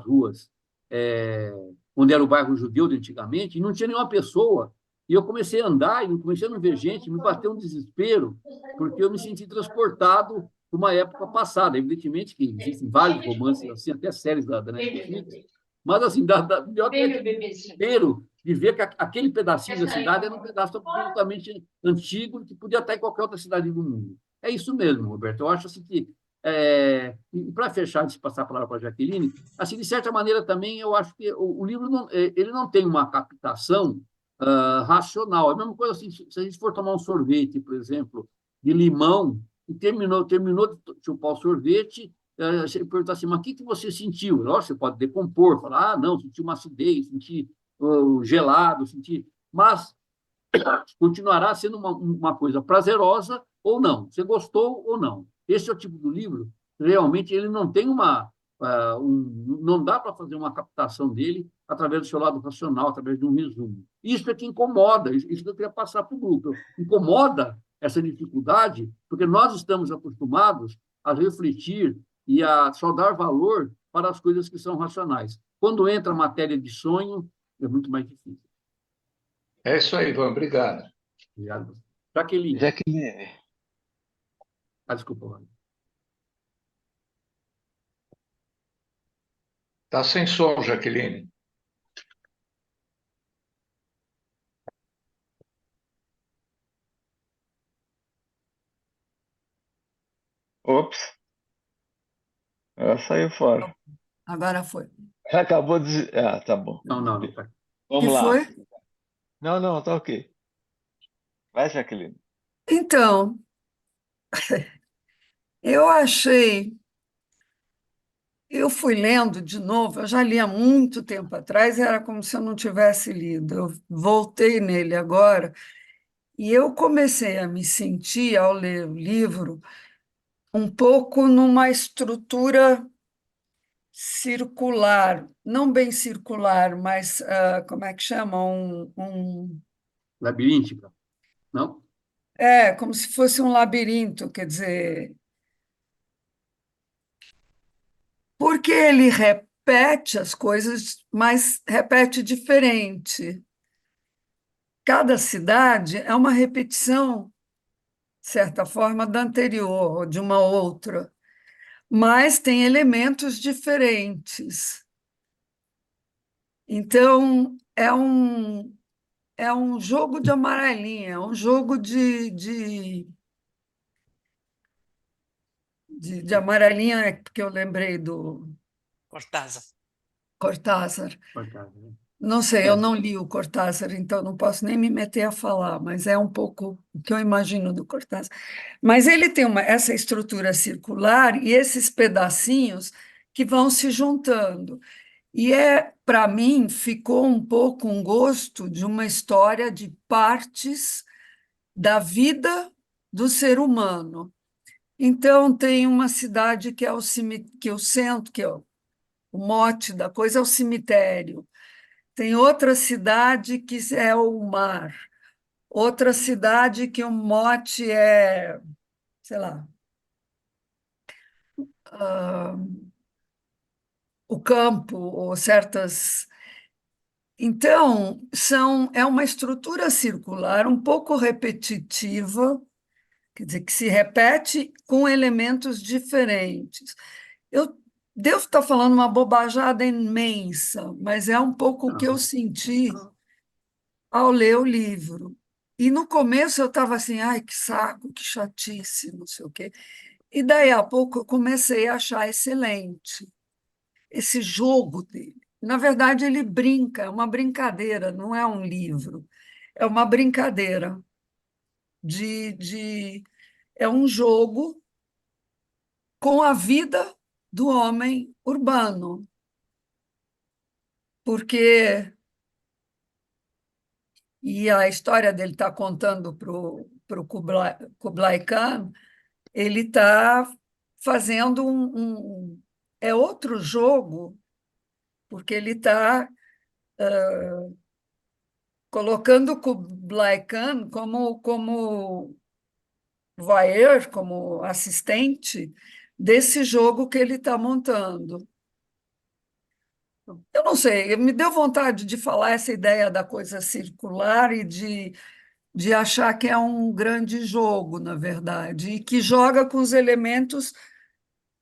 ruas é, onde era o bairro judeu de antigamente, e não tinha nenhuma pessoa. E eu comecei a andar e comecei a não ver gente, me bateu um desespero, porque eu me senti transportado para uma época passada. Evidentemente que existem vários romances, assim, até séries da Netflix, mas assim, me aquele desespero de ver que aquele pedacinho da cidade era um pedaço absolutamente antigo que podia estar em qualquer outra cidade do mundo. É isso mesmo, Roberto. Eu acho assim que, e para fechar, antes de passar a palavra para a Jaqueline, assim, de certa maneira também eu acho que o livro não, ele não tem uma captação racional. É a mesma coisa assim, se a gente for tomar um sorvete, por exemplo, de limão, e terminou de chupar o sorvete, você perguntar assim, mas o que você sentiu? Lógico, você pode decompor, falar, não, senti uma acidez, senti gelado, senti... Mas continuará sendo uma coisa prazerosa ou não. Você gostou ou não. Esse é o tipo do livro, realmente ele não tem não dá para fazer uma captação dele através do seu lado racional, através de um resumo. Isso é que incomoda, isso que eu queria passar para o grupo. Incomoda essa dificuldade, porque nós estamos acostumados a refletir e a só dar valor para as coisas que são racionais. Quando entra a matéria de sonho, é muito mais difícil. É isso aí, Ivan. Obrigado. Obrigado. Jaqueline. Jaqueline. Desculpa, Rony. Está sem som, Jaqueline. Ops, ela saiu fora. Agora foi. Acabou de. Ah, tá bom. Não, não, não. Tá. Que Vamos foi? lá. Não, não, tá ok. Vai, Jaqueline. Então, eu achei, eu fui lendo de novo, eu já li há muito tempo atrás, era como se eu não tivesse lido. Eu voltei nele agora e eu comecei a me sentir, ao ler o livro, um pouco numa estrutura circular, não bem circular, mas como é que chama? Labiríntica, não? Como se fosse um labirinto, quer dizer, porque ele repete as coisas, mas repete diferente. Cada cidade é uma repetição, de certa forma, da anterior, ou de uma outra, mas tem elementos diferentes. Então, é um jogo de amarelinha, é um jogo de amarelinha, é porque eu lembrei do Cortázar. Cortázar. Fantástico, né? Não sei, eu não li o Cortázar, então não posso nem me meter a falar, mas é um pouco o que eu imagino do Cortázar. Mas ele tem essa estrutura circular e esses pedacinhos que vão se juntando. E para mim, ficou um pouco um gosto de uma história de partes da vida do ser humano. Então, tem uma cidade que é que o centro, que é o mote da coisa é o cemitério. Tem outra cidade que é o mar. Outra cidade que o mote é, sei lá, ah, o campo, ou certas. Então, é uma estrutura circular um pouco repetitiva, quer dizer, que se repete com elementos diferentes. Eu devo estar falando uma bobajada imensa, mas é um pouco o que eu Não. senti ao ler o livro. E no começo eu estava assim, ai, que saco, que chatice, não sei o quê. E daí a pouco eu comecei a achar excelente esse jogo dele. Na verdade, ele brinca, é uma brincadeira, não é um livro, é uma brincadeira é um jogo com a vida do homem urbano, porque e a história dele está contando para o Kublai Khan, ele está fazendo é outro jogo, porque ele está colocando o Kublai Khan como voyeur, como assistente desse jogo que ele está montando. Eu não sei, me deu vontade de falar essa ideia da coisa circular e de achar que é um grande jogo, na verdade, e que joga com os elementos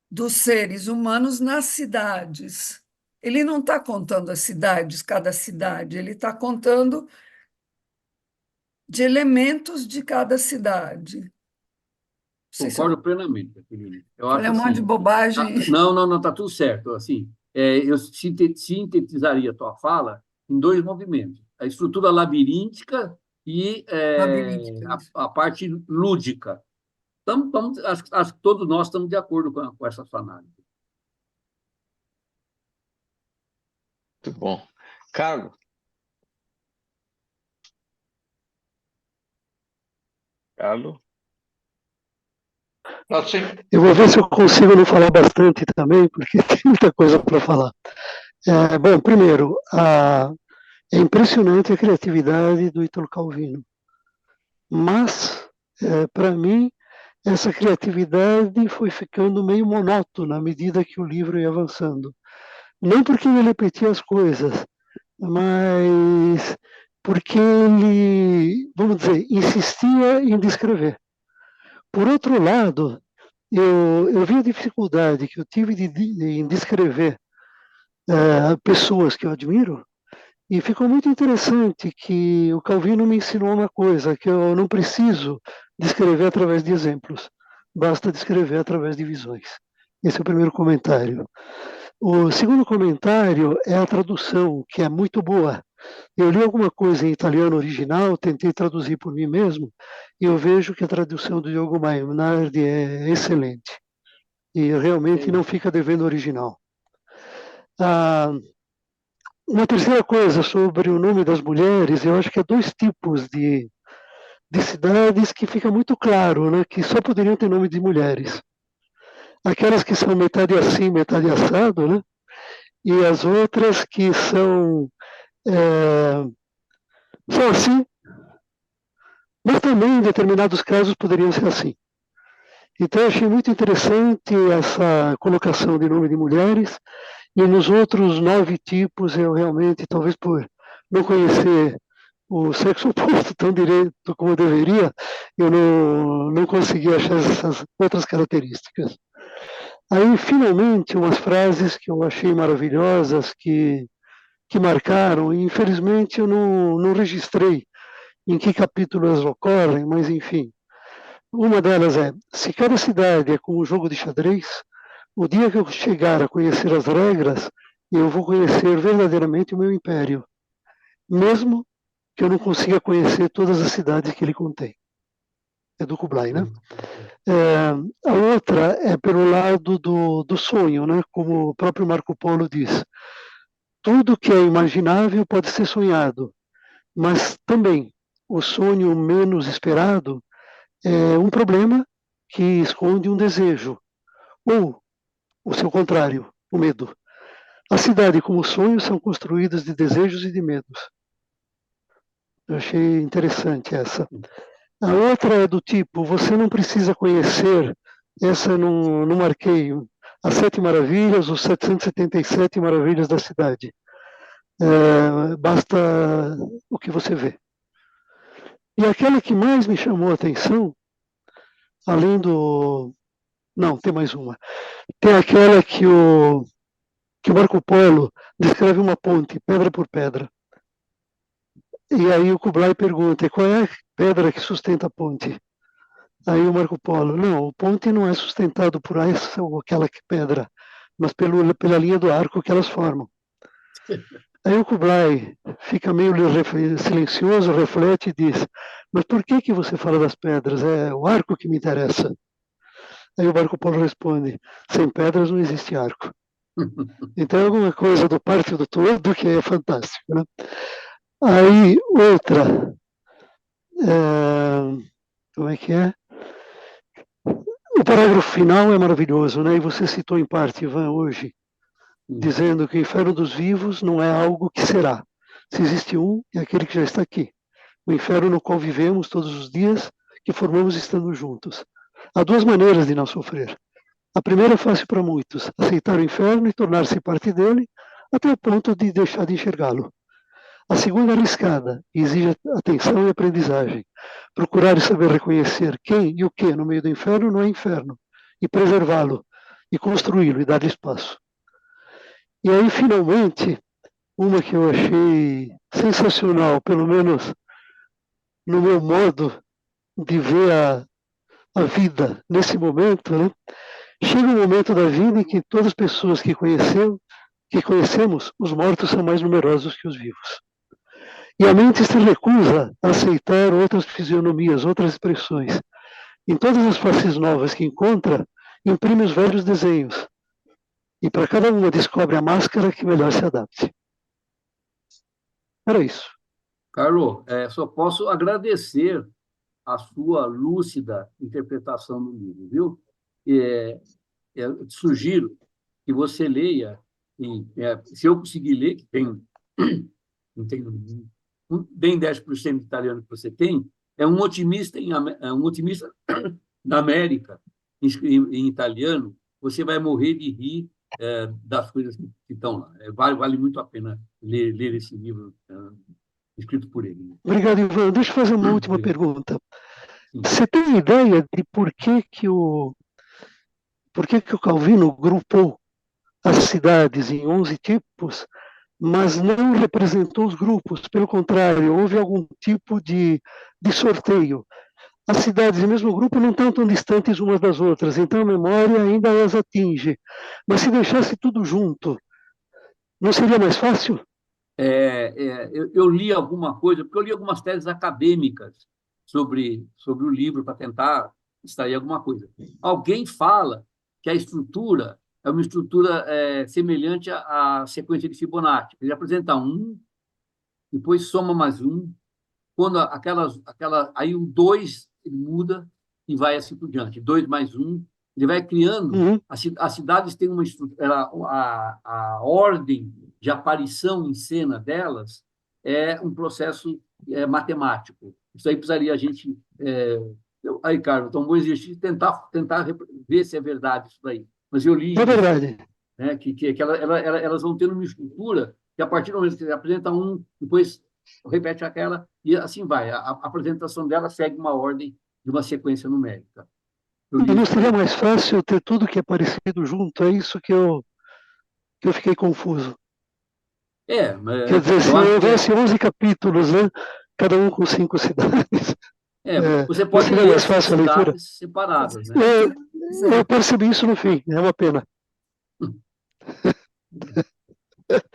dos seres humanos nas cidades. Ele não está contando as cidades, cada cidade, ele está contando de elementos de cada cidade. Não sei se eu Concordo plenamente, Aquilino. Eu falei acho um monte de assim. bobagem. Não, tá tudo certo. Assim, eu sintetizaria a tua fala em dois movimentos: a estrutura labiríntica e Labiríntica, isso. a parte lúdica. Acho que todos nós estamos de acordo com essa sua análise. Muito bom. Carlos, Carlos, Assim, Eu vou ver se eu consigo não falar bastante também, porque tem muita coisa para falar. Bom, primeiro, é impressionante a criatividade do Ítalo Calvino, mas, para mim, essa criatividade foi ficando meio monótona à medida que o livro ia avançando. Não porque ele repetia as coisas, mas porque ele, vamos dizer, insistia em descrever. Por outro lado, eu vi a dificuldade que eu tive em descrever pessoas que eu admiro, e ficou muito interessante que o Calvino me ensinou uma coisa, que eu não preciso descrever através de exemplos, basta descrever através de visões. Esse é o primeiro comentário. O segundo comentário é a tradução, que é muito boa. Eu li alguma coisa em italiano original, tentei traduzir por mim mesmo, e eu vejo que a tradução do Diogo Mainardi é excelente. E realmente não fica devendo o original. Uma terceira coisa sobre o nome das mulheres, eu acho que há dois tipos de cidades que fica muito claro, né, que só poderiam ter nome de mulheres. Aquelas que são metade assim, metade assado, né, e as outras que são assim, mas também em determinados casos poderiam ser assim. Então eu achei muito interessante essa colocação de nome de mulheres, e nos outros 9 tipos eu realmente, talvez por não conhecer o sexo oposto tão direito como eu deveria, eu não consegui achar essas outras características. Aí, finalmente, umas frases que eu achei maravilhosas, que que marcaram, e infelizmente eu não registrei em que capítulo elas ocorrem, mas enfim. Uma delas é: se cada cidade é como um jogo de xadrez, o dia que eu chegar a conhecer as regras, eu vou conhecer verdadeiramente o meu império, mesmo que eu não consiga conhecer todas as cidades que ele contém. É do Kublai, né? A outra é pelo lado do sonho, né? Como o próprio Marco Polo diz. Tudo que é imaginável pode ser sonhado, mas também o sonho menos esperado é um problema que esconde um desejo, ou o seu contrário, o medo. A cidade como o sonho são construídas de desejos e de medos. Eu achei interessante essa. A outra é do tipo: você não precisa conhecer, essa eu não marquei, as 7 maravilhas, os 777 maravilhas da cidade. Basta o que você vê. E aquela que mais me chamou a atenção, além do... Não, tem mais uma. Tem aquela que o Marco Polo descreve uma ponte, pedra por pedra. E aí o Kublai pergunta: qual é a pedra que sustenta a ponte? Aí o Marco Polo: não, o ponte não é sustentado por essa ou aquela pedra, mas pela linha do arco que elas formam. Aí o Kublai fica meio silencioso, reflete e diz: mas por que você fala das pedras? É o arco que me interessa. Aí o Marco Polo responde: sem pedras não existe arco. Então é alguma coisa do parte do todo que é fantástico, né? Aí outra, como é que é? O parágrafo final é maravilhoso, né? E você citou em parte, Ivan, hoje, dizendo que o inferno dos vivos não é algo que será. Se existe um, é aquele que já está aqui. O inferno no qual vivemos todos os dias, que formamos estando juntos. Há duas maneiras de não sofrer. A primeira é fácil para muitos: aceitar o inferno e tornar-se parte dele, até o ponto de deixar de enxergá-lo. A segunda é arriscada e exige atenção e aprendizagem. Procurar e saber reconhecer quem e o que no meio do inferno não é inferno, e preservá-lo, e construí-lo, e dar-lhe espaço. E aí, finalmente, uma que eu achei sensacional, pelo menos no meu modo de ver a vida nesse momento, né? Chega um momento da vida em que todas as pessoas que conhecemos, os mortos são mais numerosos que os vivos. E a mente se recusa a aceitar outras fisionomias, outras expressões. Em todas as faces novas que encontra, imprime os velhos desenhos. E para cada uma descobre a máscara que melhor se adapte. Era isso. Carlos, só posso agradecer a sua lúcida interpretação do livro, viu? Eu te sugiro que você leia, e, se eu conseguir ler, que tem, não tem bem 10% de italiano que você tem, é um otimista, um otimista na América, em italiano, você vai morrer de rir das coisas que estão lá. Vale muito a pena ler esse livro escrito por ele. Obrigado, Ivan. Deixa eu fazer uma última pergunta. Você tem ideia de por que o Calvino grupou as cidades em 11 tipos, mas não representou os grupos? Pelo contrário, houve algum tipo de sorteio. As cidades do mesmo grupo não estão tão distantes umas das outras, então a memória ainda as atinge. Mas se deixasse tudo junto, não seria mais fácil? Eu li alguma coisa, porque eu li algumas teses acadêmicas sobre o livro para tentar extrair alguma coisa. Alguém fala que a estrutura é uma estrutura semelhante à sequência de Fibonacci. Ele apresenta um, depois soma mais um, quando aí o 2 ele muda e vai assim por diante. 2 mais um, ele vai criando. As cidades têm uma estrutura, a ordem de aparição em cena delas é um processo matemático. Isso aí precisaria a gente. Aí, Carlos, então, bom exercício tentar ver se é verdade isso daí. Mas eu li. É verdade. Né, que elas vão tendo uma estrutura que, a partir do momento que você apresenta um, depois repete aquela, e assim vai. A apresentação dela segue uma ordem de uma sequência numérica. E não seria mais fácil ter tudo que é parecido junto? É isso que eu fiquei confuso. Quer dizer, se eu acho que houvesse 11 capítulos, né? Cada um com 5 cidades, você não pode seria ler mais essas fácil a leitura? cidades separadas, né? Eu percebi isso no fim, é uma pena.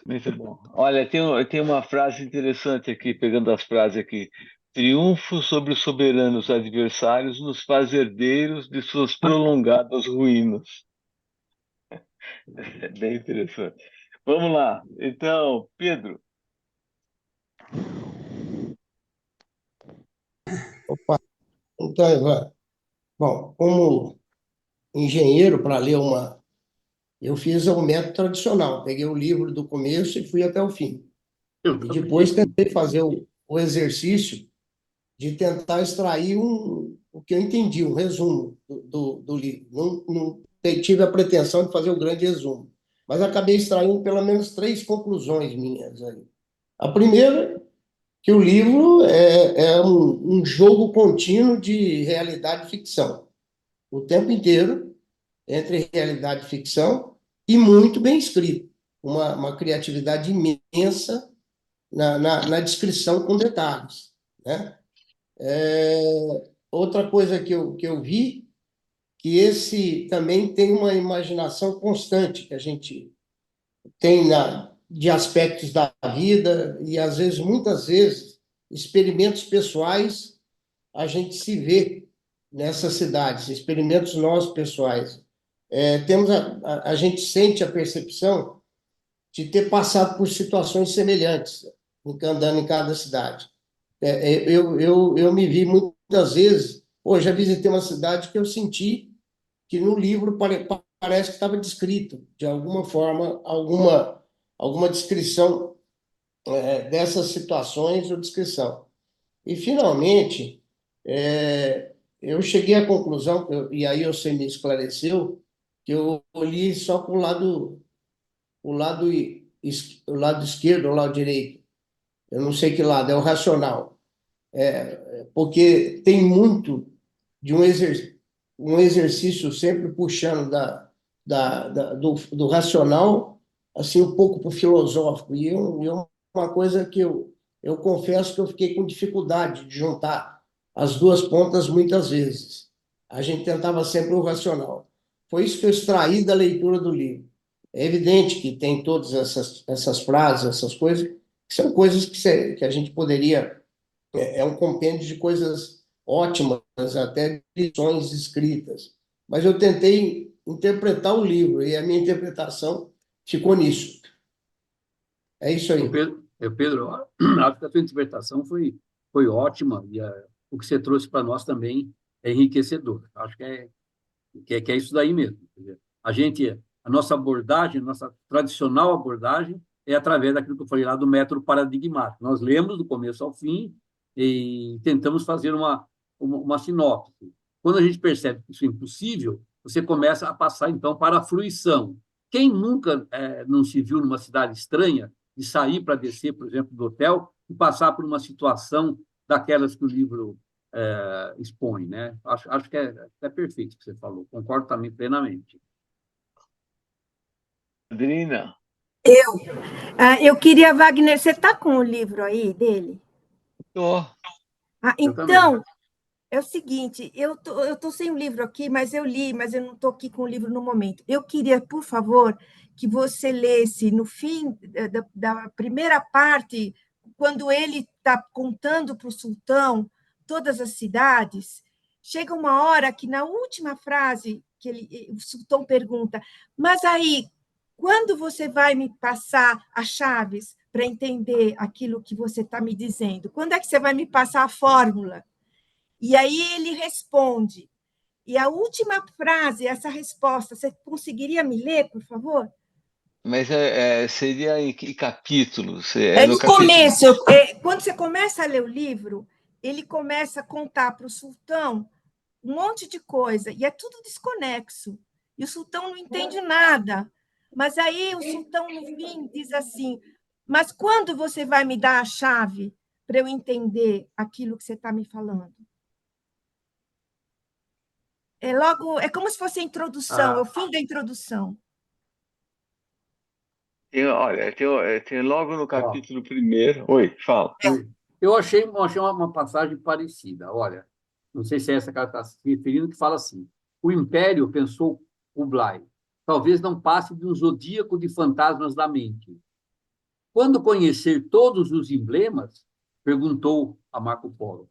Muito bom. Olha, tem uma frase interessante aqui, pegando as frases aqui. Triunfo sobre os soberanos adversários nos faz herdeiros de suas prolongadas ruínas. É bem interessante. Vamos lá. Então, Pedro, Opa, então, Ivan, bom, como engenheiro, para ler uma. Eu fiz o método tradicional, peguei o livro do começo e fui até o fim. Eu E também. depois tentei fazer o exercício de tentar extrair o que eu entendi, um resumo do livro. Não tive a pretensão de fazer um grande resumo, mas acabei extraindo pelo menos três conclusões minhas aí. A primeira, que o livro é um jogo contínuo de realidade e ficção, o tempo inteiro, entre realidade e ficção, e muito bem escrito, uma criatividade imensa na descrição com detalhes, né? Outra coisa que eu vi, que esse também tem uma imaginação constante, que a gente tem de aspectos da vida, e às vezes, muitas vezes, experimentos pessoais, a gente se vê nessas cidades, experimentos nossos pessoais. Temos a gente sente a percepção de ter passado por situações semelhantes, andando em cada cidade. Eu me vi muitas vezes, pô, já visitei uma cidade que eu senti que no livro parece que estava descrito, de alguma forma, alguma descrição dessas situações ou descrição. E, finalmente, eu cheguei à conclusão, e aí você me esclareceu, que eu olhei só para o lado, o lado esquerdo ou o lado direito. Eu não sei que lado, é o racional. Porque tem muito de um exercício sempre puxando do racional, assim, um pouco para o filosófico. Uma coisa que eu confesso que eu fiquei com dificuldade de juntar as duas pontas muitas vezes. A gente tentava sempre o racional. Foi isso que eu extraí da leitura do livro. É evidente que tem todas essas frases, essas coisas, que são coisas que a gente poderia um compêndio de coisas ótimas, até lições escritas. Mas eu tentei interpretar o livro e a minha interpretação ficou nisso. É isso O aí. Pedro, Pedro, acho que a sua interpretação foi ótima e o que você trouxe para nós também é enriquecedor. Acho que é isso daí mesmo. Quer dizer, a nossa abordagem, a nossa tradicional abordagem é através daquilo que eu falei lá do método paradigmático. Nós lemos do começo ao fim e tentamos fazer uma sinopse. Quando a gente percebe que isso é impossível, você começa a passar, então, para a fruição. Quem nunca não se viu numa cidade estranha de sair para descer, por exemplo, do hotel e passar por uma situação daquelas que o livro expõe, né? Acho que é perfeito o que você falou, concordo também plenamente. Adrina, Eu queria, Wagner, você está com o livro aí dele? tô. Eu também. Então, é o seguinte, eu tô sem o livro aqui, mas eu li, mas eu não estou aqui com o livro no momento. Eu queria, por favor, que você lesse no fim da primeira parte, quando ele está contando para o sultão todas as cidades, chega uma hora que na última frase o sultão pergunta, mas aí, quando você vai me passar as chaves para entender aquilo que você está me dizendo? Quando é que você vai me passar a fórmula? E aí ele responde. E a última frase, essa resposta, você conseguiria me ler, por favor? Mas seria em que capítulo? É É no no capítulo. começo, quando você começa a ler o livro, ele começa a contar para o sultão um monte de coisa, e é tudo desconexo. E o sultão não entende nada. Mas aí o sultão, no fim, diz assim: mas quando você vai me dar a chave para eu entender aquilo que você está me falando? É como se fosse a introdução, é o Ah, fim da introdução. Olha, tem logo no capítulo primeiro. Oi, fala. Eu achei uma passagem parecida. Olha, não sei se é essa que ela está se referindo, que fala assim: o Império, pensou Kublai, talvez não passe de um zodíaco de fantasmas da mente. Quando conhecer todos os emblemas, perguntou a Marco Polo,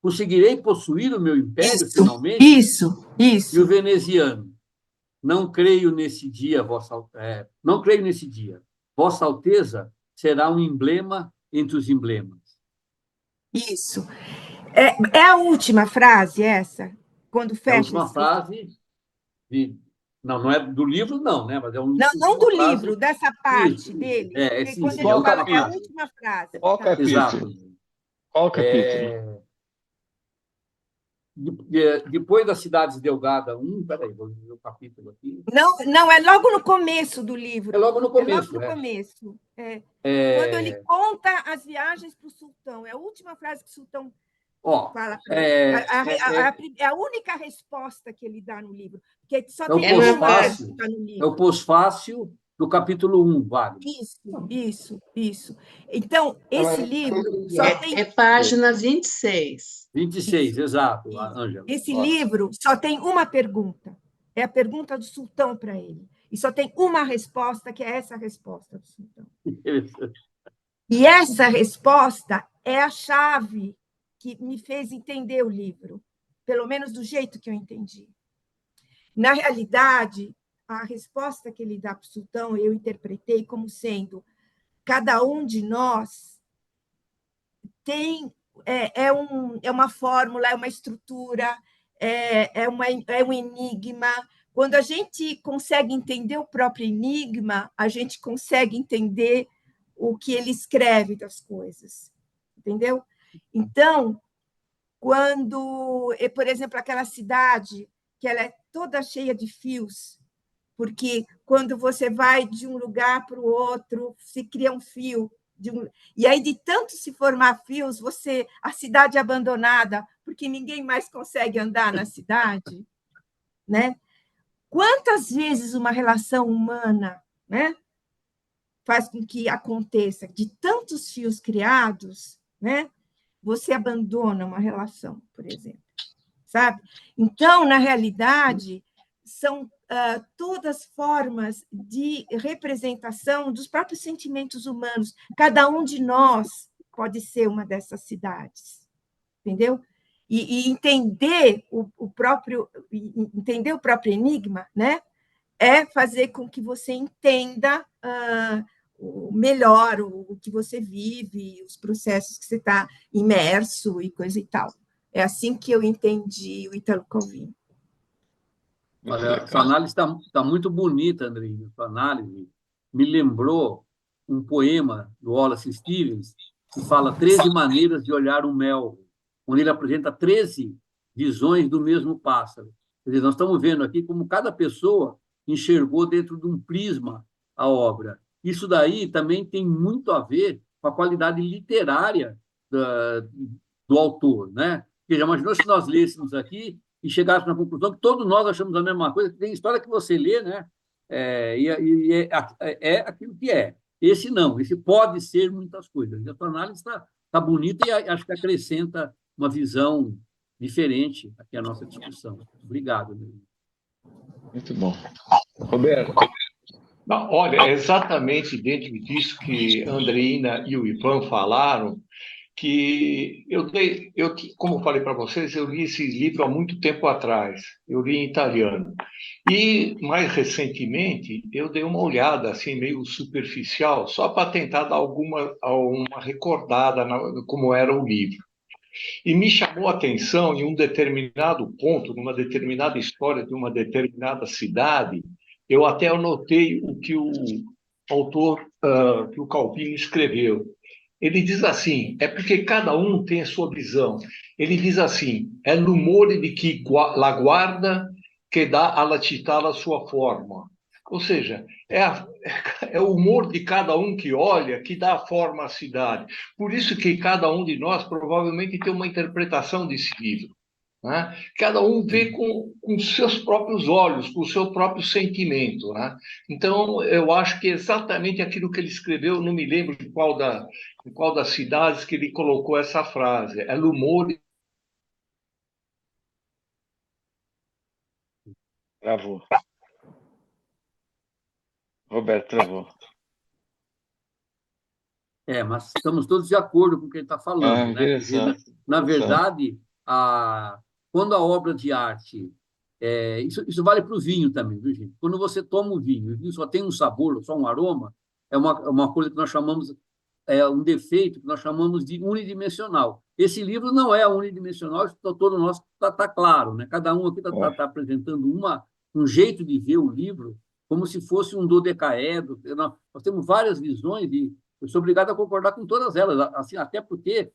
conseguirei possuir o meu império finalmente? E o veneziano, não creio nesse dia, não creio nesse dia. Vossa Alteza será um emblema entre os emblemas. Isso. É a última frase essa? Quando É a fecha última frase não é do livro, não, né? Mas é uma Não do frase. livro, dessa parte dele. Sim, Quando sim, ele é a fala, última é a frase. última frase. Qual Tá. capítulo? Exato. Qual capítulo? Depois das cidades Delgada 1, peraí, vou ver o capítulo aqui. Não, é logo no começo do livro. É logo no começo. É logo no começo. Quando ele conta as viagens para o sultão. É a última frase que o sultão fala para ele. É a única resposta que ele dá no livro. Porque só tem uma frase que está no livro. É o pós-fácil do capítulo 1, vale. Isso. Então, esse livro só tem... É página 26. 26, exato, Ângela. Esse livro só tem uma pergunta. É a pergunta do sultão para ele. E só tem uma resposta, que é essa resposta do sultão. E essa resposta é a chave que me fez entender o livro, pelo menos do jeito que eu entendi. Na realidade, a resposta que ele dá para o sultão, eu interpretei como sendo: cada um de nós tem uma fórmula, é uma estrutura, é um enigma. Quando a gente consegue entender o próprio enigma, a gente consegue entender o que ele escreve das coisas, entendeu? Então, quando, por exemplo, aquela cidade que ela é toda cheia de fios, porque quando você vai de um lugar para o outro, se cria um fio, e aí de tanto se formar fios, a cidade é abandonada, porque ninguém mais consegue andar na cidade, né? Quantas vezes uma relação humana, né, faz com que aconteça de tantos fios criados, né? Você abandona uma relação, por exemplo, sabe? Então, na realidade, são todas formas de representação dos próprios sentimentos humanos. Cada um de nós pode ser uma dessas cidades, entendeu? E entender o próprio enigma, né? É fazer com que você entenda melhor o que você vive, os processos que você está imerso e coisa e tal. É assim que eu entendi o Italo Calvino. Olha, sua análise está muito bonita, Andrinho. Sua análise me lembrou um poema do Wallace Stevens, que fala 13 maneiras de olhar o mel, onde ele apresenta 13 visões do mesmo pássaro. Quer dizer, nós estamos vendo aqui como cada pessoa enxergou dentro de um prisma a obra. Isso daí também tem muito a ver com a qualidade literária do autor, né? Porque já imaginou se nós lêssemos aqui e chegássemos na conclusão que todos nós achamos a mesma coisa, que tem história que você lê, né? É aquilo que é. Esse não, esse pode ser muitas coisas. A tua análise está bonita e acho que acrescenta uma visão diferente aqui à nossa discussão. Obrigado. Muito bom. Roberto. Não, olha, é exatamente dentro disso que a Andreina e o Ivan falaram, que como eu falei para vocês, eu li esse livro há muito tempo atrás, eu li em italiano. E, mais recentemente, eu dei uma olhada, assim, meio superficial, só para tentar dar uma recordada como era o livro. E me chamou a atenção em um determinado ponto, numa determinada história de uma determinada cidade, eu até anotei o que o autor, que o Calvino escreveu. Ele diz assim, é porque cada um tem a sua visão. Ele diz assim, é l'umore di chi la guarda que dá alla città la sua forma. Ou seja, é o humor de cada um que olha que dá forma à cidade. Por isso que cada um de nós provavelmente tem uma interpretação desse livro. né? Cada um vê com seus próprios olhos, com o seu próprio sentimento, né? Então, eu acho que exatamente aquilo que ele escreveu, não me lembro de qual das cidades que ele colocou essa frase, é humor. Travou. Roberto travou. Mas estamos todos de acordo com o que ele está falando, né? Quer dizer, Interessante. na Interessante. verdade, quando a obra de arte... isso vale para o vinho também, viu, gente? Quando você toma o vinho só tem um sabor, só um aroma, é uma coisa que nós chamamos, um defeito que nós chamamos de unidimensional. Esse livro não é unidimensional, isso todo nosso está claro, né? Cada um aqui está apresentando um jeito de ver o livro como se fosse um dodecaedro. Nós temos várias visões e eu sou obrigado a concordar com todas elas, assim, até porque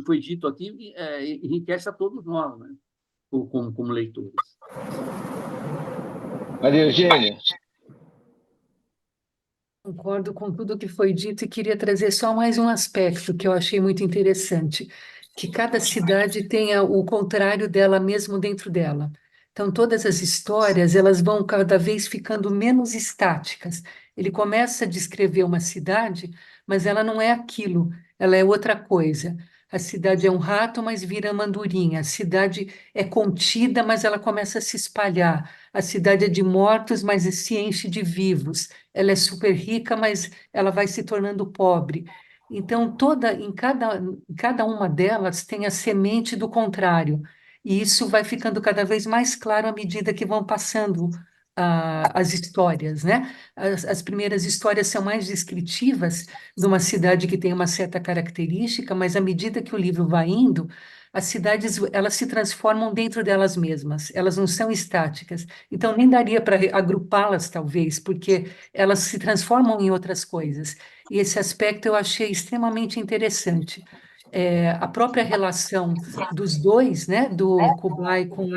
foi dito aqui, enriquece a todos nós, né? Como leitores. Maria Eugênia. Concordo com tudo que foi dito e queria trazer só mais um aspecto que eu achei muito interessante, que cada cidade tenha o contrário dela mesmo dentro dela. Então, todas as histórias, elas vão cada vez ficando menos estáticas. Ele começa a descrever uma cidade, mas ela não é aquilo, ela é outra coisa. A cidade é um rato, mas vira uma andorinha. A cidade é contida, mas ela começa a se espalhar. A cidade é de mortos, mas se enche de vivos. Ela é super rica, mas ela vai se tornando pobre. Então, em cada uma delas tem a semente do contrário. E isso vai ficando cada vez mais claro à medida que vão passando as histórias, né? As primeiras histórias são mais descritivas de uma cidade que tem uma certa característica, mas à medida que o livro vai indo, as cidades elas se transformam dentro delas mesmas, elas não são estáticas. Então, nem daria para agrupá-las, talvez, porque elas se transformam em outras coisas. E esse aspecto eu achei extremamente interessante. A própria relação dos dois, né, do Kublai com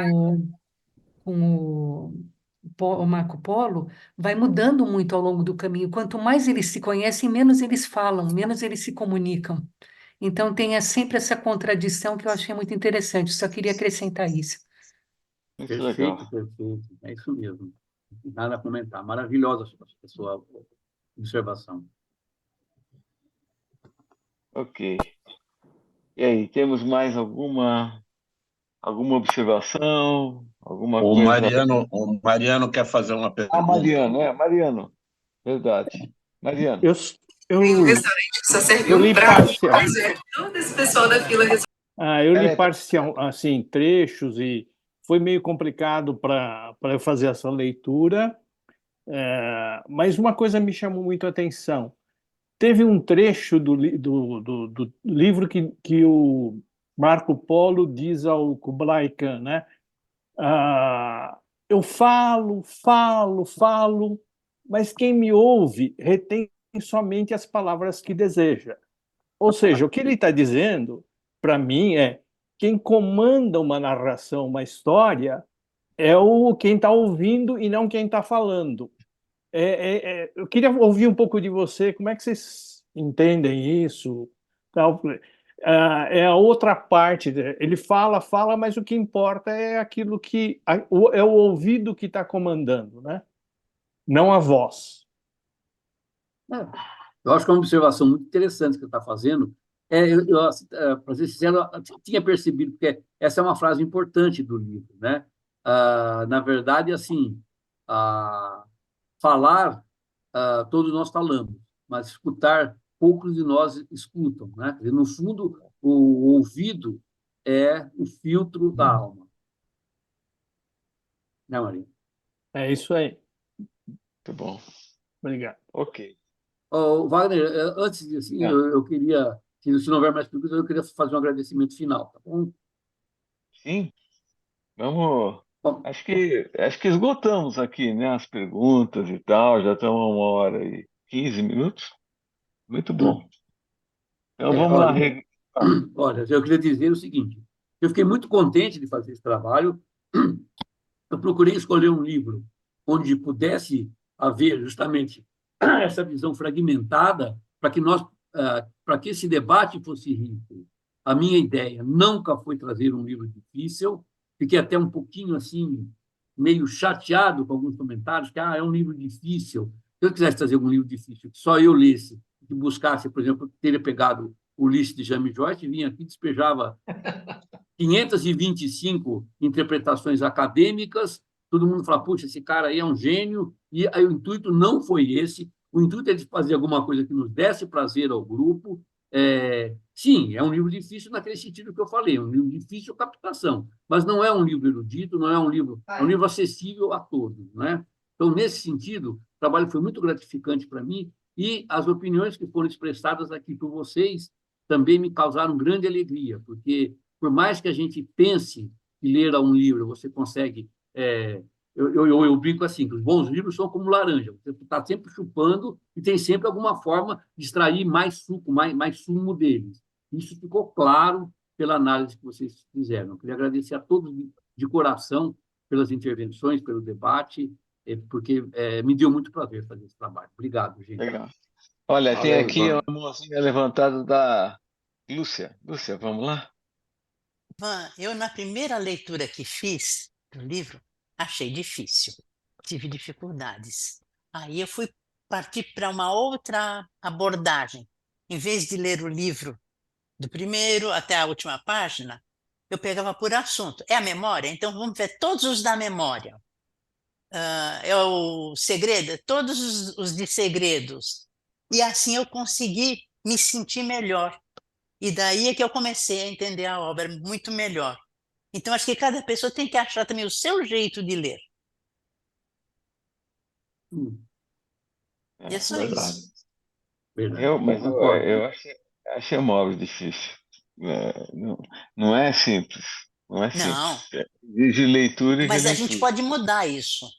o Marco Polo, vai mudando muito ao longo do caminho. Quanto mais eles se conhecem, menos eles falam, menos eles se comunicam. Então, tem sempre essa contradição que eu achei muito interessante. Só queria acrescentar isso. Muito legal. Perfeito. É isso mesmo. Nada a comentar. Maravilhosa a sua observação. Ok. E aí, temos mais alguma observação? Alguma O coisa? Mariano quer fazer uma pergunta. Mariano. Verdade. Mariano. Tem um restaurante que só serviu um prato. Pois é, todo esse pessoal da fila eu li parcial, assim, trechos e foi meio complicado para eu fazer essa leitura, mas uma coisa me chamou muito a atenção. Teve um trecho do livro que o Marco Polo diz ao Kublai Khan, né? Eu falo, mas quem me ouve retém somente as palavras que deseja. Ou seja, o que ele está dizendo, para mim, quem comanda uma narração, uma história, é quem está ouvindo e não quem está falando. Eu queria ouvir um pouco de você, como é que vocês entendem isso? É a outra parte, ele fala, mas o que importa é aquilo que é o ouvido que está comandando, né? Não a voz. Eu acho que é uma observação muito interessante que você está fazendo. Para ser sincero, eu tinha percebido, porque essa é uma frase importante do livro, né? Na verdade, assim, falar, todos nós falamos, mas escutar, poucos de nós escutam, né? Quer dizer, no fundo, o ouvido é o filtro da alma. Né, Maria? É isso aí. Muito bom. Obrigado. Ok. Wagner, antes de assim, eu queria, se não houver mais perguntas, eu queria fazer um agradecimento final, tá bom? Sim. Vamos. Bom, Acho que esgotamos aqui, né, as perguntas e tal. Já estamos a 1h15. Muito bom. Então vamos lá. Olha, eu queria dizer o seguinte: eu fiquei muito contente de fazer esse trabalho. Eu procurei escolher um livro onde pudesse haver justamente essa visão fragmentada para que esse debate fosse rico. A minha ideia nunca foi trazer um livro difícil. Fiquei até um pouquinho assim, meio chateado com alguns comentários, que é um livro difícil. Se eu quisesse trazer um livro difícil, que só eu lesse, que buscasse, por exemplo, teria pegado o Ulisses de James Joyce, vinha aqui e despejava 525 interpretações acadêmicas, todo mundo fala, puxa, esse cara aí é um gênio, e aí o intuito não foi esse, o intuito é de fazer alguma coisa que nos desse prazer ao grupo. Sim, é um livro difícil naquele sentido que eu falei, é um livro difícil captação, mas não é um livro erudito, não é um livro, é um livro acessível a todos, né? Então, nesse sentido, o trabalho foi muito gratificante para mim e as opiniões que foram expressadas aqui por vocês também me causaram grande alegria, porque por mais que a gente pense que ler um livro você consegue... Eu brinco assim, que os bons livros são como laranja, você está sempre chupando e tem sempre alguma forma de extrair mais suco, mais sumo deles. Isso ficou claro pela análise que vocês fizeram. Eu queria agradecer a todos de coração pelas intervenções, pelo debate, porque me deu muito prazer fazer esse trabalho. Obrigado, gente. Legal. Olha, tem aqui uma mãozinha levantada da Lúcia. Lúcia, vamos lá? Ivan, eu na primeira leitura que fiz do livro, achei difícil, tive dificuldades. Aí eu fui partir para uma outra abordagem. Em vez de ler o livro do primeiro até a última página, eu pegava por assunto. É a memória? Então vamos ver todos os da memória. É o segredo? Todos os de segredos. E assim eu consegui me sentir melhor. E daí é que eu comecei a entender a obra muito melhor. Então, acho que cada pessoa tem que achar também o seu jeito de ler. E é só isso. Eu achei uma obra difícil. Não é simples. Não é simples. Não. Exige leitura e Mas a releitura. gente pode mudar isso.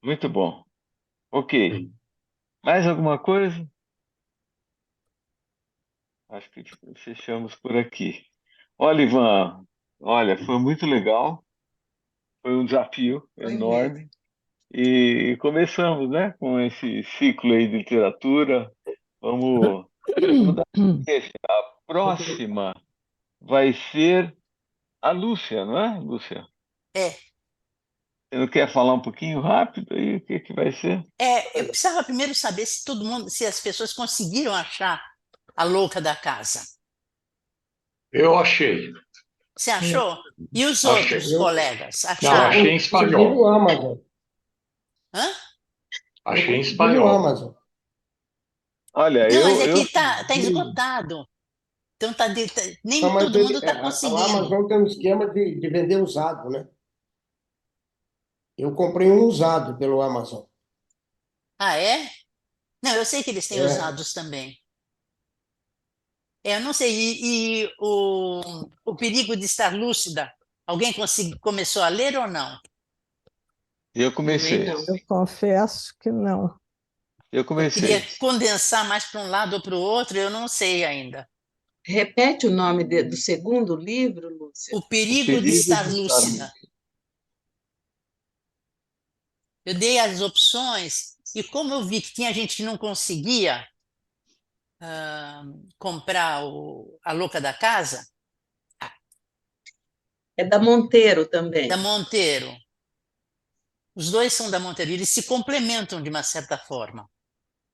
Muito bom. Ok. Mais alguma coisa? Acho que fechamos por aqui. Olha, Ivan, foi muito legal. Foi um desafio enorme. E começamos, né, com esse ciclo aí de literatura. Vamos dar deixa. A próxima vai ser a Lúcia, não é, Lúcia? É. Você não quer falar um pouquinho rápido aí? O que vai ser? Eu precisava primeiro saber se todo mundo, se as pessoas conseguiram achar a louca da casa. Eu achei. Você achou? E os outros colegas? Acharam? Não, achei em espanhol. No Amazon. Hã? Achei em espanhol. No Amazon. Olha, não, mas aqui está esgotado. Então nem todo mundo está conseguindo. A Amazon tem um esquema de vender usado, né? Eu comprei um usado pelo Amazon. Ah, é? Não, eu sei que eles têm usados também. Eu não sei. E o perigo de estar lúcida, alguém começou a ler ou não? Eu comecei. Eu confesso que não. Eu comecei. Eu queria condensar mais para um lado ou para o outro, eu não sei ainda. Repete o nome do segundo livro, Lúcia. O perigo de estar lúcida. Eu dei as opções e como eu vi que tinha gente que não conseguia comprar a louca da casa... É da Monteiro também. Da Monteiro. Os dois são da Monteiro, eles se complementam de uma certa forma.